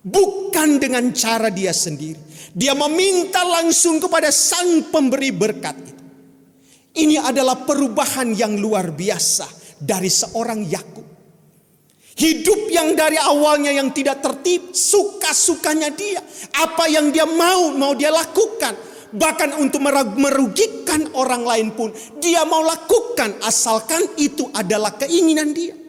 Bukan dengan cara dia sendiri. Dia meminta langsung kepada Sang Pemberi berkat itu. Ini adalah perubahan yang luar biasa dari seorang Yakub. Hidup yang dari awalnya yang tidak tertib, suka-sukanya dia. Apa yang dia mau dia lakukan. Bahkan untuk merugikan orang lain pun dia mau lakukan, asalkan itu adalah keinginan dia.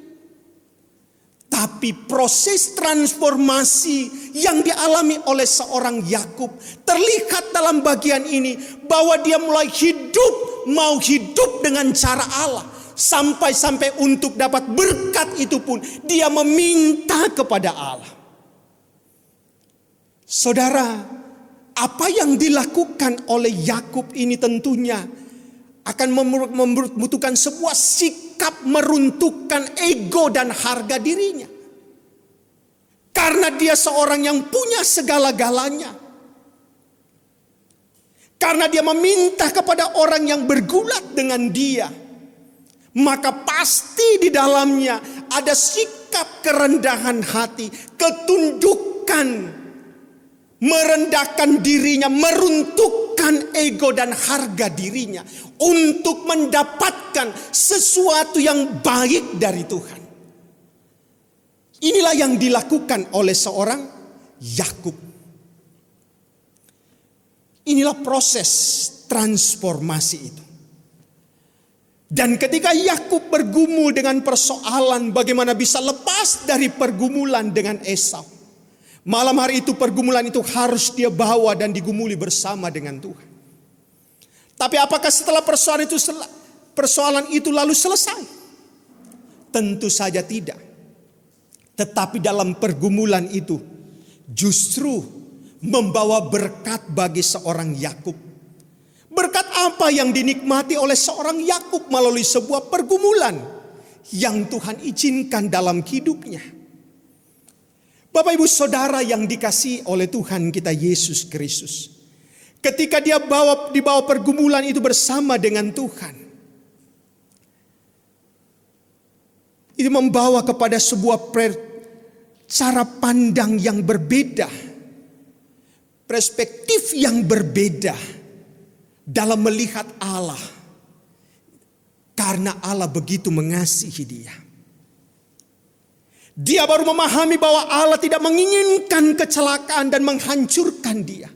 Tapi proses transformasi yang dialami oleh seorang Yakub terlihat dalam bagian ini, bahwa dia mulai mau hidup dengan cara Allah. Sampai-sampai untuk dapat berkat itu pun dia meminta kepada Allah. Saudara, apa yang dilakukan oleh Yakub ini tentunya akan membutuhkan sebuah sikap meruntuhkan ego dan harga dirinya. Karena dia seorang yang punya segala-galanya. Karena dia meminta kepada orang yang bergulat dengan dia. Maka pasti di dalamnya ada sikap kerendahan hati, ketundukan, merendahkan dirinya, meruntuhkan ego dan harga dirinya untuk mendapatkan sesuatu yang baik dari Tuhan. Inilah yang dilakukan oleh seorang Yakub. Inilah proses transformasi itu. Dan ketika Yakub bergumul dengan persoalan bagaimana bisa lepas dari pergumulan dengan Esau. Malam hari itu pergumulan itu harus dia bawa dan digumuli bersama dengan Tuhan. Tapi apakah setelah persoalan itu lalu selesai? Tentu saja tidak. Tetapi dalam pergumulan itu justru membawa berkat bagi seorang Yakub. Berkat apa yang dinikmati oleh seorang Yakub melalui sebuah pergumulan yang Tuhan izinkan dalam hidupnya. Bapak ibu saudara yang dikasihi oleh Tuhan kita Yesus Kristus. Ketika dia dibawa pergumulan itu bersama dengan Tuhan. Itu membawa kepada sebuah cara pandang yang berbeda. Perspektif yang berbeda. Dalam melihat Allah. Karena Allah begitu mengasihi dia. Dia baru memahami bahwa Allah tidak menginginkan kecelakaan dan menghancurkan dia.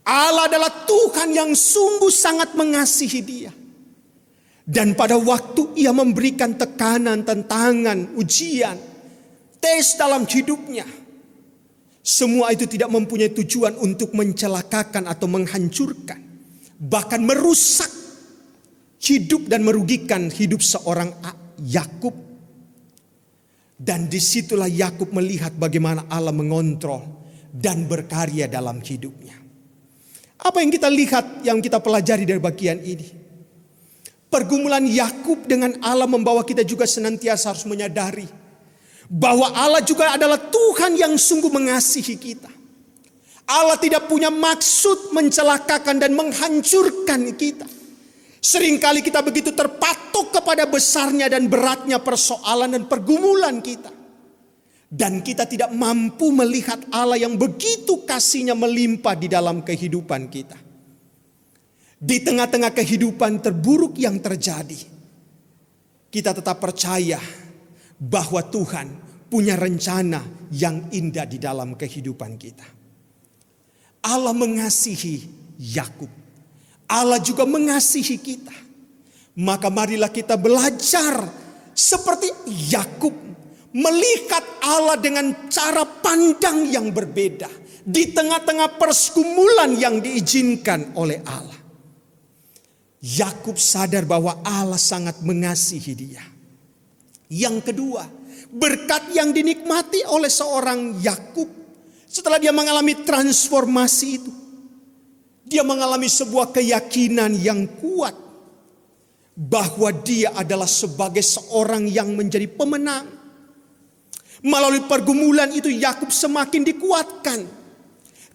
Allah adalah Tuhan yang sungguh sangat mengasihi dia. Dan pada waktu ia memberikan tekanan, tantangan, ujian, tes dalam hidupnya. Semua itu tidak mempunyai tujuan untuk mencelakakan atau menghancurkan. Bahkan merusak hidup dan merugikan hidup seorang Yakub. Dan disitulah Yakub melihat bagaimana Allah mengontrol dan berkarya dalam hidupnya. Apa yang kita lihat, yang kita pelajari dari bagian ini? Pergumulan Yakub dengan Allah membawa kita juga senantiasa harus menyadari bahwa Allah juga adalah Tuhan yang sungguh mengasihi kita. Allah tidak punya maksud mencelakakan dan menghancurkan kita. Seringkali kita begitu terpatok kepada besarnya dan beratnya persoalan dan pergumulan kita. Dan kita tidak mampu melihat Allah yang begitu kasih-Nya melimpah di dalam kehidupan kita. Di tengah-tengah kehidupan terburuk yang terjadi, kita tetap percaya bahwa Tuhan punya rencana yang indah di dalam kehidupan kita. Allah mengasihi Yakub. Allah juga mengasihi kita. Maka marilah kita belajar seperti Yakub, melihat Allah dengan cara pandang yang berbeda di tengah-tengah pergumulan yang diizinkan oleh Allah. Yakub sadar bahwa Allah sangat mengasihi dia. Yang kedua, berkat yang dinikmati oleh seorang Yakub setelah dia mengalami transformasi itu, dia mengalami sebuah keyakinan yang kuat bahwa dia adalah sebagai seorang yang menjadi pemenang. Melalui pergumulan itu Yakub semakin dikuatkan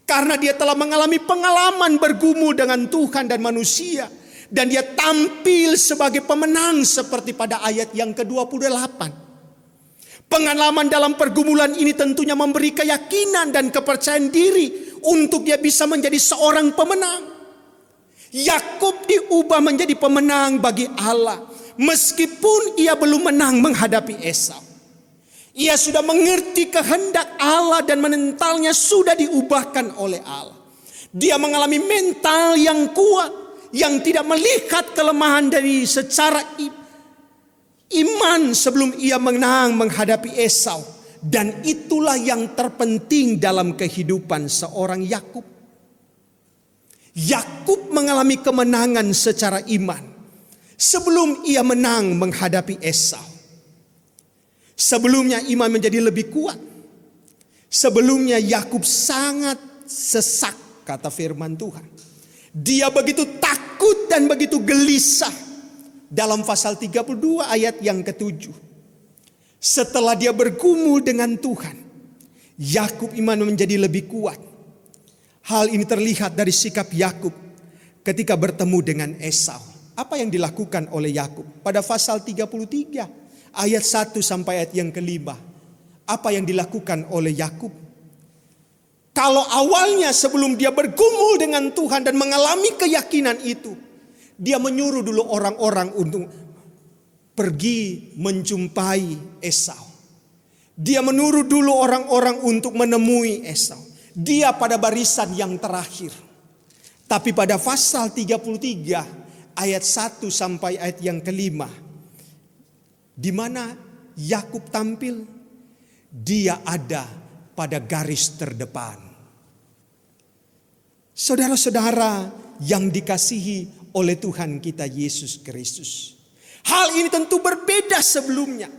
karena dia telah mengalami pengalaman bergumul dengan Tuhan dan manusia, dan dia tampil sebagai pemenang seperti pada ayat yang ke-28. Pengalaman dalam pergumulan ini tentunya memberi keyakinan dan kepercayaan diri untuk dia bisa menjadi seorang pemenang. Yakub diubah menjadi pemenang bagi Allah meskipun ia belum menang menghadapi Esau. Ia sudah mengerti kehendak Allah dan mentalnya sudah diubahkan oleh Allah. Dia mengalami mental yang kuat, yang tidak melihat kelemahan dari secara iman sebelum ia menang menghadapi Esau. Dan itulah yang terpenting dalam kehidupan seorang Yakub. Yakub mengalami kemenangan secara iman sebelum ia menang menghadapi Esau. Sebelumnya iman menjadi lebih kuat. Sebelumnya Yakub sangat sesak, kata firman Tuhan. Dia begitu takut dan begitu gelisah. Dalam pasal 32 ayat yang ke-7. Setelah dia bergumul dengan Tuhan, Yakub iman menjadi lebih kuat. Hal ini terlihat dari sikap Yakub ketika bertemu dengan Esau. Apa yang dilakukan oleh Yakub? Pada pasal 33 ayat 1 sampai ayat yang ke-5. Apa yang dilakukan oleh Yakub? Kalau awalnya sebelum dia bergumul dengan Tuhan dan mengalami keyakinan itu, dia menyuruh dulu orang-orang untuk pergi menjumpai Esau. Dia menyuruh dulu orang-orang untuk menemui Esau. Dia pada barisan yang terakhir. Tapi pada pasal 33 ayat 1 sampai ayat yang ke-5, di mana Yakub tampil, dia ada pada garis terdepan. Saudara-saudara yang dikasihi oleh Tuhan kita Yesus Kristus, hal ini tentu berbeda sebelumnya,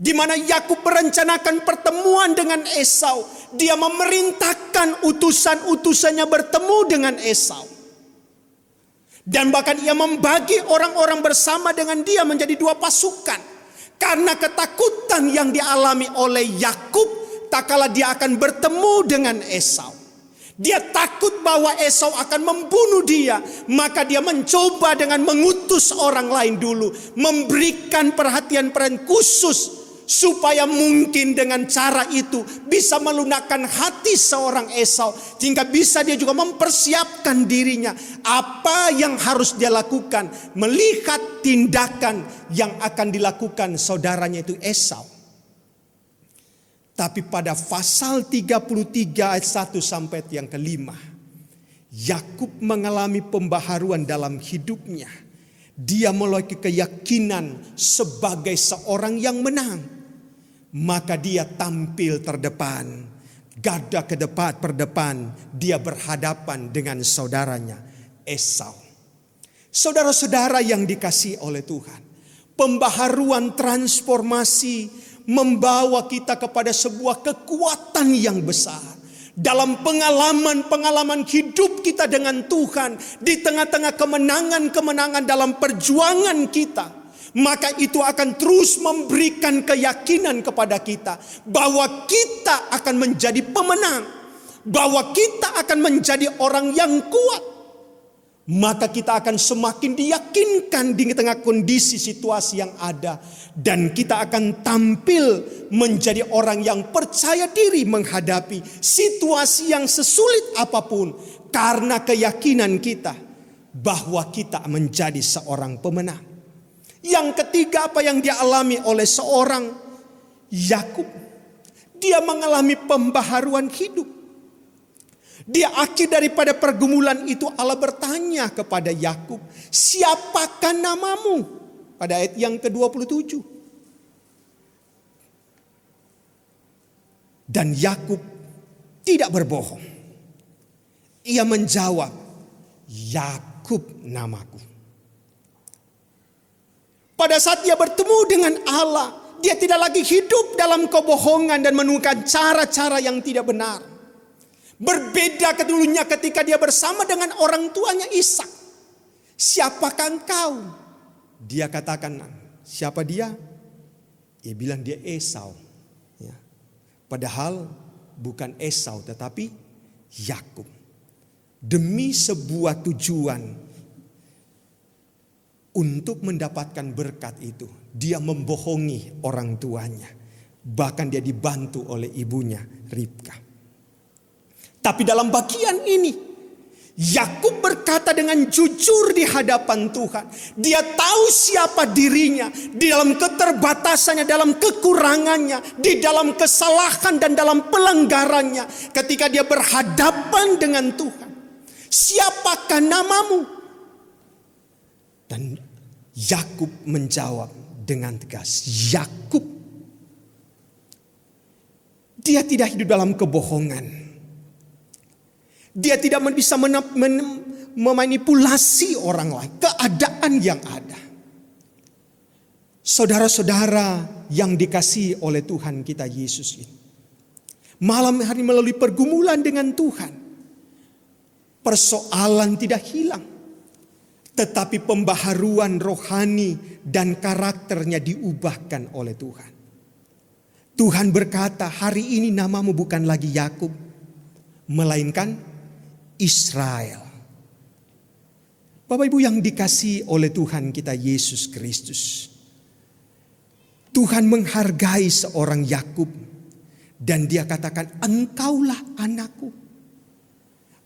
di mana Yakub merencanakan pertemuan dengan Esau. Dia memerintahkan utusan-utusannya bertemu dengan Esau. Dan bahkan ia membagi orang-orang bersama dengan dia menjadi 2 pasukan. Karena ketakutan yang dialami oleh Yakub tak kala dia akan bertemu dengan Esau. Dia takut bahwa Esau akan membunuh dia. Maka dia mencoba dengan mengutus orang lain dulu, memberikan perhatian khusus, supaya mungkin dengan cara itu bisa melunakkan hati seorang Esau, sehingga bisa dia juga mempersiapkan dirinya apa yang harus dia lakukan melihat tindakan yang akan dilakukan saudaranya itu Esau. Tapi pada pasal 33 ayat 1 sampai yang ke-5, Yakub mengalami pembaharuan dalam hidupnya. Dia memiliki keyakinan sebagai seorang yang menang. Maka dia tampil terdepan, garda terdepan, dia berhadapan dengan saudaranya Esau. Saudara-saudara yang dikasihi oleh Tuhan, pembaharuan transformasi membawa kita kepada sebuah kekuatan yang besar. Dalam pengalaman-pengalaman hidup kita dengan Tuhan, di tengah-tengah kemenangan-kemenangan dalam perjuangan kita, maka itu akan terus memberikan keyakinan kepada kita bahwa kita akan menjadi pemenang, bahwa kita akan menjadi orang yang kuat. Maka kita akan semakin diyakinkan di tengah kondisi situasi yang ada, dan kita akan tampil menjadi orang yang percaya diri menghadapi situasi yang sesulit apapun, karena keyakinan kita bahwa kita menjadi seorang pemenang. Yang ketiga, apa yang dialami oleh seorang Yakub? Dia mengalami pembaharuan hidup. Dia akhir daripada pergumulan itu, Allah bertanya kepada Yakub, siapakah namamu? Pada ayat yang ke-27. Dan Yakub tidak berbohong. Ia menjawab, Yakub namaku. Pada saat dia bertemu dengan Allah, dia tidak lagi hidup dalam kebohongan dan menemukan cara-cara yang tidak benar. Berbeda kedulunya ketika dia bersama dengan orang tuanya Ishak. Siapakah engkau? Dia katakan, siapa dia? Dia bilang dia Esau. Ya. Padahal bukan Esau tetapi Yakub. Demi sebuah tujuan untuk mendapatkan berkat itu, dia membohongi orang tuanya. Bahkan dia dibantu oleh ibunya Ribka. Tapi dalam bagian ini, Yakub berkata dengan jujur di hadapan Tuhan. Dia tahu siapa dirinya, di dalam keterbatasannya, dalam kekurangannya, di dalam kesalahan dan dalam pelanggarannya. Ketika dia berhadapan dengan Tuhan, siapakah namamu? Dan Yakub menjawab dengan tegas, Yakub. Dia tidak hidup dalam kebohongan. Dia tidak bisa memanipulasi orang lain, keadaan yang ada. Saudara-saudara yang dikasihi oleh Tuhan kita Yesus ini, malam hari melalui pergumulan dengan Tuhan, persoalan tidak hilang, tetapi pembaharuan rohani dan karakternya diubahkan oleh Tuhan. Tuhan berkata, hari ini namamu bukan lagi Yakub, melainkan Israel. Bapak Ibu yang dikasihi oleh Tuhan kita Yesus Kristus, Tuhan menghargai seorang Yakub dan dia katakan, engkaulah anakku.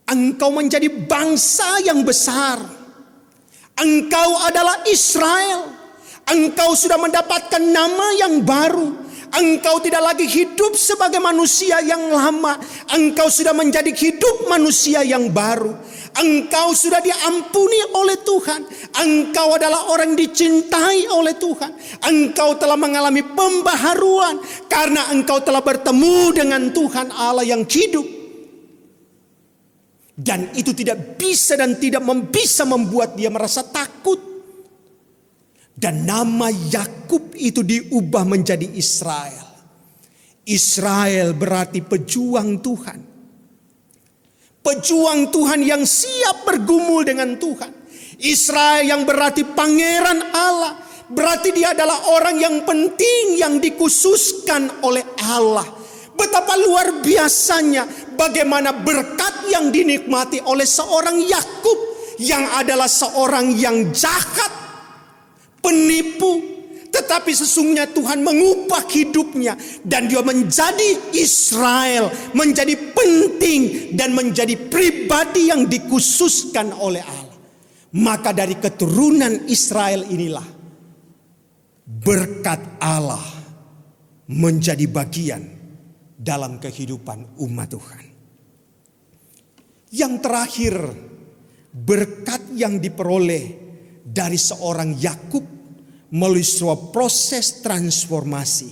Engkau menjadi bangsa yang besar. Engkau adalah Israel. Engkau sudah mendapatkan nama yang baru. Engkau tidak lagi hidup sebagai manusia yang lama. Engkau sudah menjadi hidup manusia yang baru. Engkau sudah diampuni oleh Tuhan. Engkau adalah orang dicintai oleh Tuhan. Engkau telah mengalami pembaharuan karena engkau telah bertemu dengan Tuhan Allah yang hidup. Dan itu tidak bisa dan tidak bisa membuat dia merasa takut. Dan nama Yakub itu diubah menjadi Israel. Israel berarti pejuang Tuhan. Pejuang Tuhan yang siap bergumul dengan Tuhan. Israel yang berarti pangeran Allah. Berarti dia adalah orang yang penting yang dikhususkan oleh Allah. Betapa luar biasanya bagaimana berkat yang dinikmati oleh seorang Yakub yang adalah seorang yang jahat, penipu, tetapi sesungguhnya Tuhan mengubah hidupnya dan dia menjadi Israel, menjadi penting dan menjadi pribadi yang dikhususkan oleh Allah. Maka dari keturunan Israel inilah berkat Allah menjadi bagian dalam kehidupan umat Tuhan. Yang terakhir, berkat yang diperoleh dari seorang Yakub melalui sebuah proses transformasi.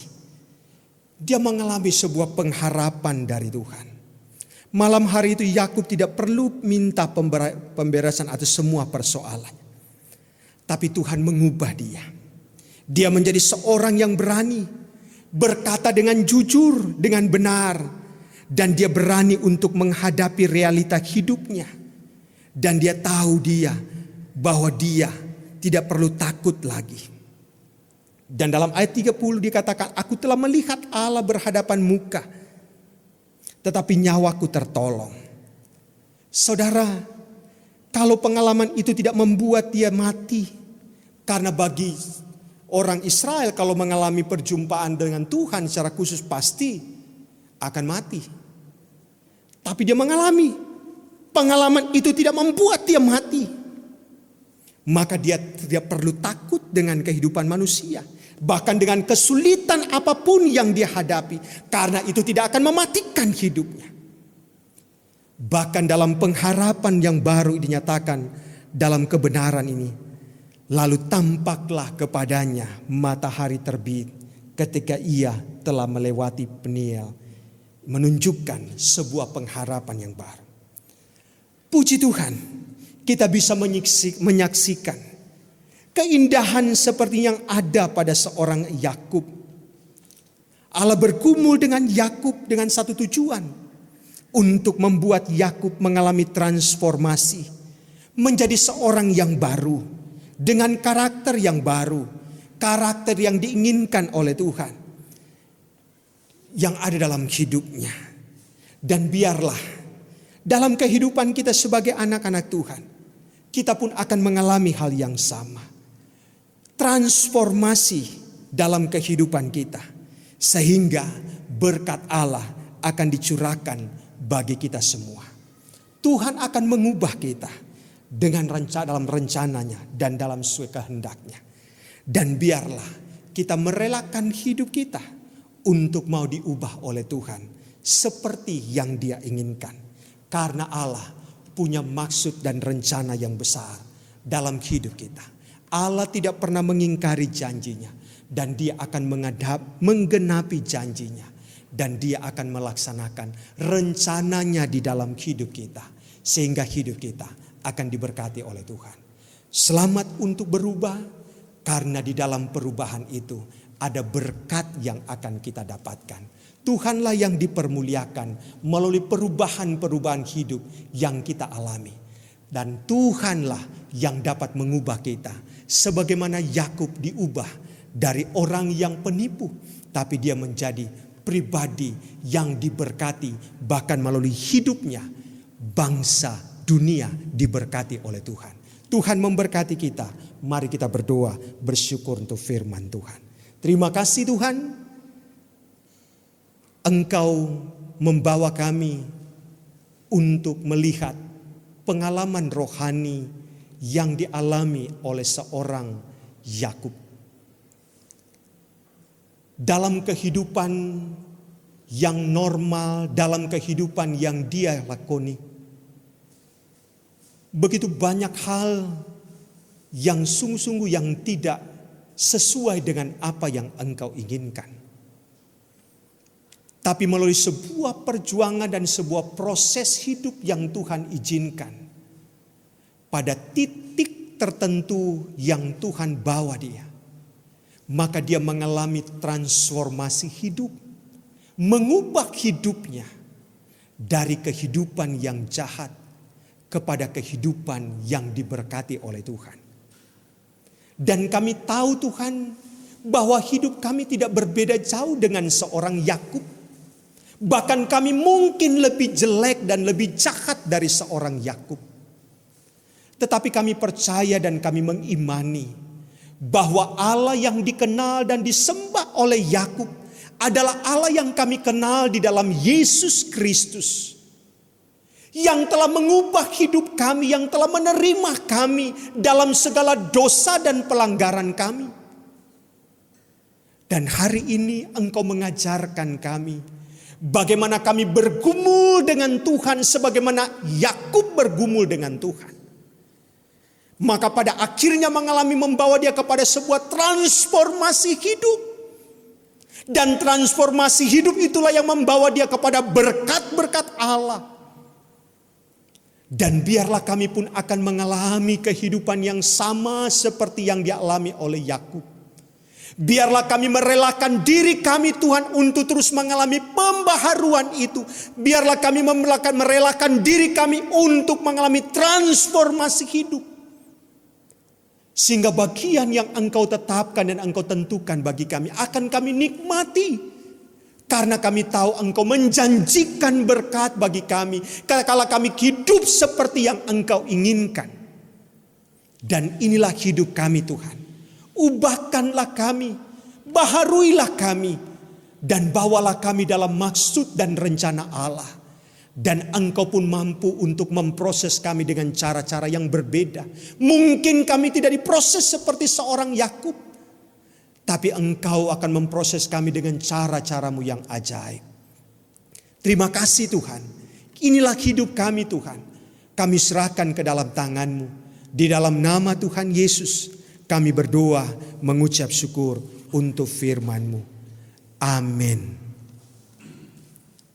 Dia mengalami sebuah pengharapan dari Tuhan. Malam hari itu Yakub tidak perlu minta pemberesan atas semua persoalan. Tapi Tuhan mengubah dia. Dia menjadi seorang yang berani berkata dengan jujur, dengan benar. Dan dia berani untuk menghadapi realita hidupnya. Dan dia tahu bahwa dia tidak perlu takut lagi. Dan dalam ayat 30 dikatakan, aku telah melihat Allah berhadapan muka, tetapi nyawaku tertolong. Saudara, kalau pengalaman itu tidak membuat dia mati, karena bagi orang Israel kalau mengalami perjumpaan dengan Tuhan secara khusus pasti akan mati. Tapi dia mengalami pengalaman itu tidak membuat dia mati. Maka dia tidak perlu takut dengan kehidupan manusia. Bahkan dengan kesulitan apapun yang dia hadapi. Karena itu tidak akan mematikan hidupnya. Bahkan dalam pengharapan yang baru dinyatakan dalam kebenaran ini. Lalu tampaklah kepadanya matahari terbit ketika ia telah melewati Peniel. menunjukkan sebuah pengharapan yang baru. Puji Tuhan, kita bisa menyaksikan keindahan seperti yang ada pada seorang Yakub. Allah bergumul dengan Yakub dengan satu tujuan, untuk membuat Yakub mengalami transformasi menjadi seorang yang baru dengan karakter yang baru, karakter yang diinginkan oleh Tuhan yang ada dalam hidupnya. Dan biarlah dalam kehidupan kita sebagai anak-anak Tuhan, kita pun akan mengalami hal yang sama. Transformasi dalam kehidupan kita, sehingga berkat Allah akan dicurahkan bagi kita semua. Tuhan akan mengubah kita dengan dalam rencananya dan dalam sesuai kehendaknya. Dan biarlah kita merelakan hidup kita untuk mau diubah oleh Tuhan seperti yang Dia inginkan. Karena Allah punya maksud dan rencana yang besar dalam hidup kita. Allah tidak pernah mengingkari janjinya, dan Dia akan menggenapi janjinya, dan Dia akan melaksanakan rencananya di dalam hidup kita, sehingga hidup kita akan diberkati oleh Tuhan. Selamat untuk berubah, karena di dalam perubahan itu ada berkat yang akan kita dapatkan. Tuhanlah yang dipermuliakan melalui perubahan-perubahan hidup yang kita alami. Dan Tuhanlah yang dapat mengubah kita. Sebagaimana Yakub diubah dari orang yang penipu, tapi dia menjadi pribadi yang diberkati. Bahkan melalui hidupnya bangsa dunia diberkati oleh Tuhan. Tuhan memberkati kita. Mari kita berdoa, bersyukur untuk firman Tuhan. Terima kasih Tuhan, Engkau membawa kami untuk melihat pengalaman rohani yang dialami oleh seorang Yakub. Dalam kehidupan yang normal, dalam kehidupan yang dia lakoni, begitu banyak hal yang sungguh-sungguh yang tidak sesuai dengan apa yang Engkau inginkan. Tapi melalui sebuah perjuangan dan sebuah proses hidup yang Tuhan izinkan, pada titik tertentu yang Tuhan bawa dia, maka dia mengalami transformasi hidup, mengubah hidupnya dari kehidupan yang jahat kepada kehidupan yang diberkati oleh Tuhan. Dan kami tahu Tuhan, bahwa hidup kami tidak berbeda jauh dengan seorang Yakub. Bahkan kami mungkin lebih jelek dan lebih jahat dari seorang Yakub. Tetapi kami percaya dan kami mengimani bahwa Allah yang dikenal dan disembah oleh Yakub adalah Allah yang kami kenal di dalam Yesus Kristus, yang telah mengubah hidup kami, yang telah menerima kami dalam segala dosa dan pelanggaran kami. Dan hari ini Engkau mengajarkan kami bagaimana kami bergumul dengan Tuhan sebagaimana Yakub bergumul dengan Tuhan. Maka pada akhirnya membawa dia kepada sebuah transformasi hidup. Dan transformasi hidup itulah yang membawa dia kepada berkat-berkat Allah. Dan biarlah kami pun akan mengalami kehidupan yang sama seperti yang dialami oleh Yakub. Biarlah kami merelakan diri kami Tuhan untuk terus mengalami pembaharuan itu. Biarlah kami merelakan diri kami untuk mengalami transformasi hidup. Sehingga bagian yang Engkau tetapkan dan Engkau tentukan bagi kami akan kami nikmati. Karena kami tahu Engkau menjanjikan berkat bagi kami. Kalau kami hidup seperti yang Engkau inginkan. Dan inilah hidup kami Tuhan. Ubahkanlah kami, baharuilah kami, dan bawalah kami dalam maksud dan rencana Allah. Dan Engkau pun mampu untuk memproses kami dengan cara-cara yang berbeda. Mungkin kami tidak diproses seperti seorang Yakub, tapi Engkau akan memproses kami dengan cara-caramu yang ajaib. Terima kasih Tuhan. Inilah hidup kami Tuhan. Kami serahkan ke dalam tangan-Mu. Di dalam nama Tuhan Yesus kami berdoa mengucap syukur untuk firman-Mu. Amin.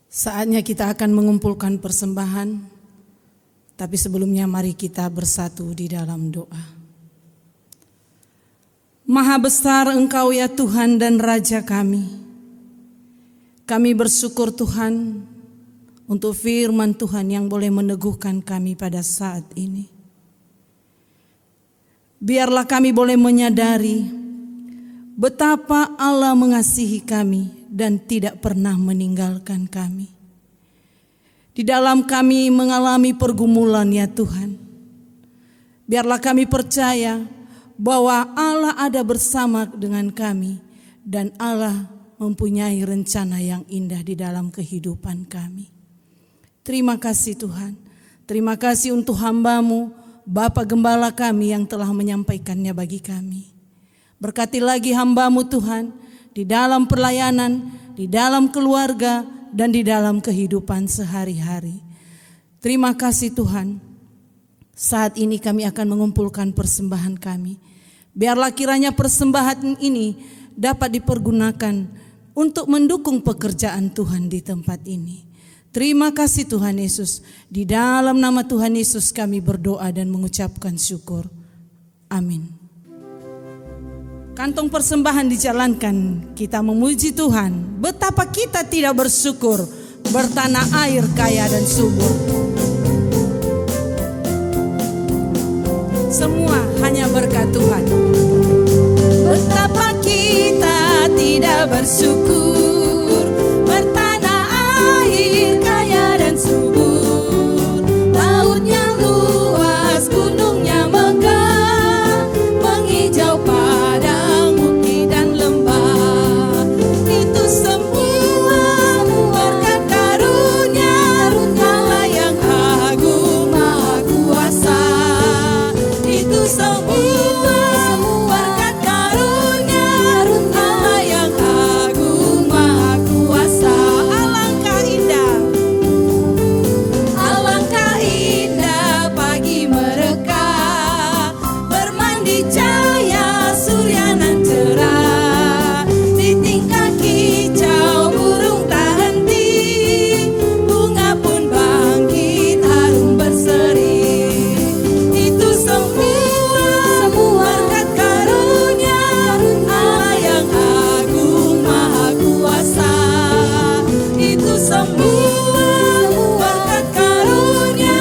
Saatnya kita akan mengumpulkan persembahan, tapi sebelumnya mari kita bersatu di dalam doa. Maha besar Engkau ya Tuhan dan Raja kami. Kami bersyukur Tuhan untuk firman Tuhan yang boleh meneguhkan kami pada saat ini. Biarlah kami boleh menyadari betapa Allah mengasihi kami dan tidak pernah meninggalkan kami. Di dalam kami mengalami pergumulan ya Tuhan, biarlah kami percaya bahwa Allah ada bersama dengan kami dan Allah mempunyai rencana yang indah di dalam kehidupan kami. Terima kasih Tuhan, terima kasih untuk hamba-Mu, Bapak Gembala kami yang telah menyampaikannya bagi kami. Berkati lagi hamba-Mu Tuhan, di dalam pelayanan, di dalam keluarga, dan di dalam kehidupan sehari-hari. Terima kasih Tuhan. Saat ini kami akan mengumpulkan persembahan kami. Biarlah kiranya persembahan ini dapat dipergunakan untuk mendukung pekerjaan Tuhan di tempat ini. Terima kasih Tuhan Yesus. Di dalam nama Tuhan Yesus kami berdoa dan mengucapkan syukur. Amin. Kantong persembahan dijalankan, kita memuji Tuhan. Betapa kita tidak bersyukur bertanah air kaya dan subur. Semua hanya berkat Tuhan. Betapa kita tidak bersyukur bertanah air kaya dan subur. Lautnya luas, gunungnya megah, menghijau padang, bukit dan lembah. Itu semua berkat karunia Allah yang agung maha kuasa. Itu semua berkat karunia Allah yang agung maha kuasa. Alangkah indah pagi mereka, bermandi cahaya surya nan cerah. Di tingkah kicau burung tak henti, bunga pun bangkit harum berseri. Itu semua berkat karunia Allah yang agung maha kuasa. Itu semua berkat karunia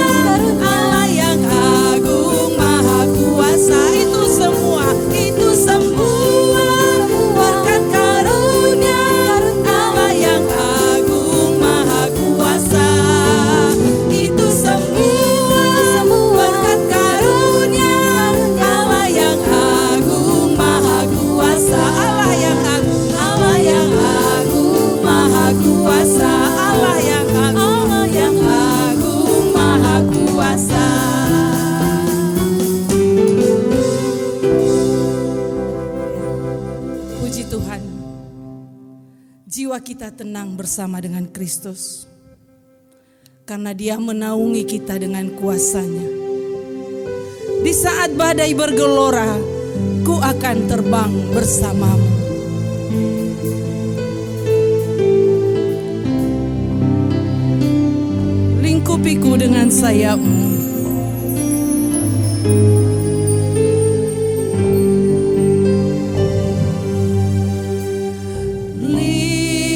Allah yang agung maha kuasa. Itu semua berkat karunia Allah yang agung maha kuasa. Itu semua berkat karunia Allah yang agung maha kuasa. Allah yang agung maha kuasa. Allah yang agung maha kuasa. Puji Tuhan, jiwa kita tenang bersama dengan Kristus, karena Dia menaungi kita dengan kuasa-Nya. Di saat badai bergelora, ku akan terbang bersamamu. Lingkupiku dengan sayap-Mu. Lingkupiku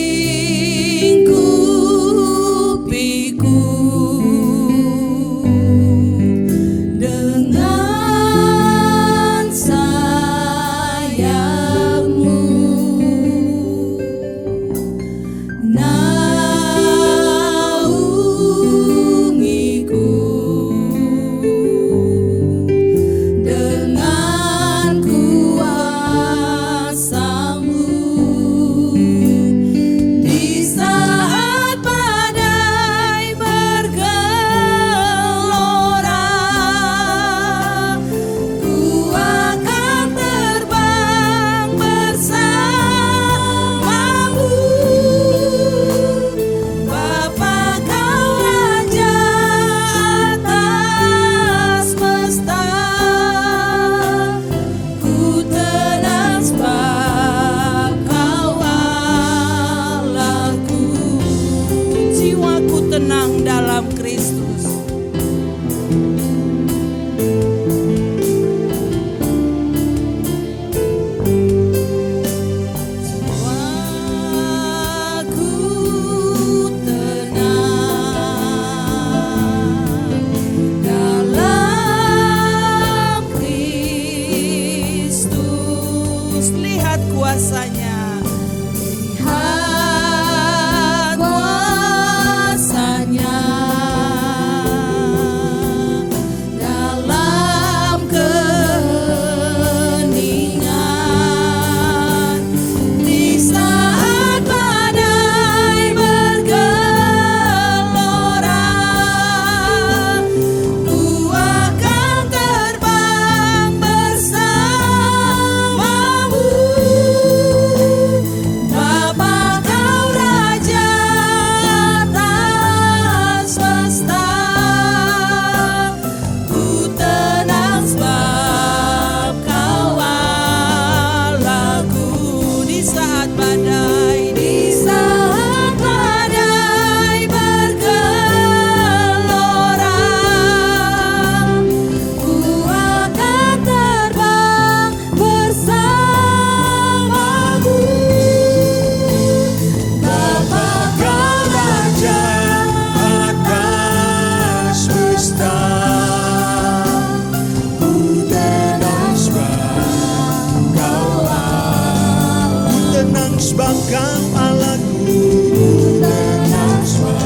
dengan sayap-Mu. Naungiku dengan kuasa-Mu. Di saat badai bergelora, ku akan terbang kuasanya. Lihat kuasanya dalam keheningan. Di saat badai bergelora, ku akan terbang bersamamu. Bapa, Kau Raja atas semesta. Ku tenang sebab Kau Allahku. Di saat badai bergelora, ku akan terbang bersamamu. Bapa, Kau Raja atas semesta, ku tenang sebab Kau Allah. Ku tenang sebab Kau Allahku. Ku tenang sebab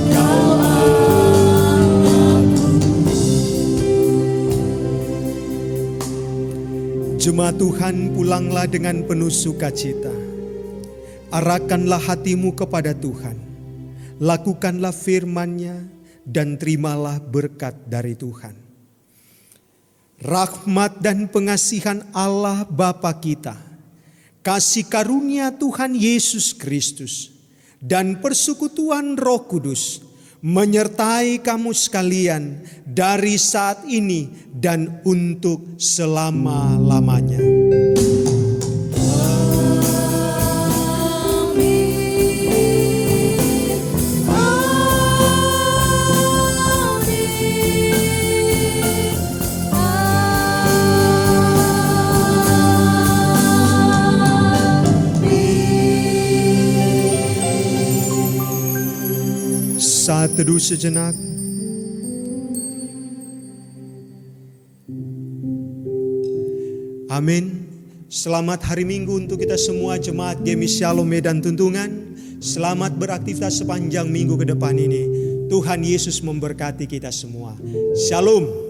Kau Allahku. Jemaat Tuhan, pulanglah dengan penuh sukacita. Arahkanlah hatimu kepada Tuhan. Lakukanlah firman-Nya dan terimalah berkat dari Tuhan. Rahmat dan pengasihan Allah Bapa kita, kasih karunia Tuhan Yesus Kristus, dan persekutuan Roh Kudus menyertai kamu sekalian dari saat ini dan untuk selama-lamanya. Saat teduh sejenak. Amin. Selamat hari Minggu untuk kita semua jemaat GMI Shalom Medan Tuntungan. Selamat beraktivitas sepanjang minggu ke depan ini. Tuhan Yesus memberkati kita semua. Shalom.